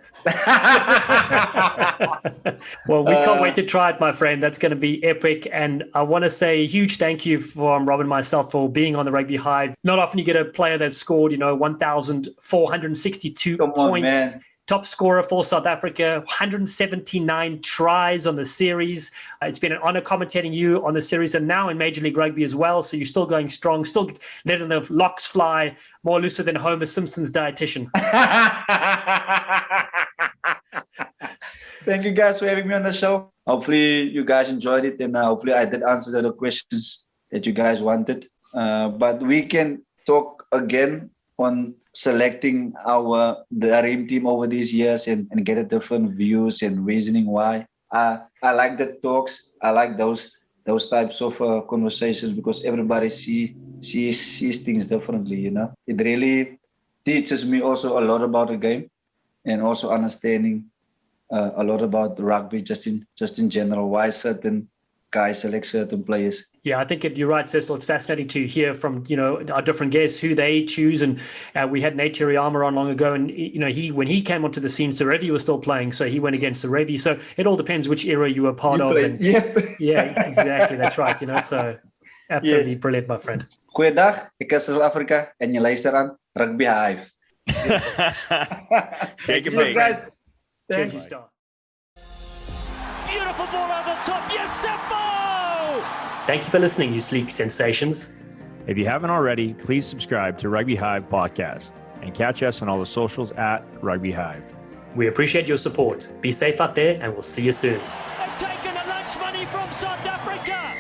Well, we can't wait to try it, my friend. That's going to be epic. And I want to say a huge thank you from Rob and myself for being on the Rugby Hive. Not often you get a player that scored, 1,462 points. Man. Top scorer for South Africa, 179 tries on the series. It's been an honor commentating you on the series and now in Major League Rugby as well. So you're still going strong, still letting the locks fly, more looser than Homer Simpson's dietitian. Thank you guys for having me on the show. Hopefully you guys enjoyed it, and hopefully I did answer the questions that you guys wanted. But we can talk again on selecting the RIM team over these years and get a different views and reasoning why. I like the talks. I like those types of conversations because everybody sees things differently. It really teaches me also a lot about the game and also understanding a lot about the rugby just in general, why certain guys select certain players. Yeah, I think you're right, Cecil. It's fascinating to hear from our different guests who they choose, and we had Nate Terryama on long ago, and when he came onto the scene, Serevi was still playing, so he went against Serevi. So it all depends which era you were part of. And, yes. Yeah, exactly. That's right. So absolutely brilliant, my friend. Goeiedag, ek is Cecil Afrika en jy luister aan Rugby Hive. Take it, guys. Thanks. Cheers, Star. Beautiful ball over the top. Yes, Seppo! Thank you for listening, you sleek sensations. If you haven't already, please subscribe to Rugby Hive Podcast and catch us on all the socials at Rugby Hive. We appreciate your support. Be safe out there, and we'll see you soon. They've taken the lunch money from South Africa.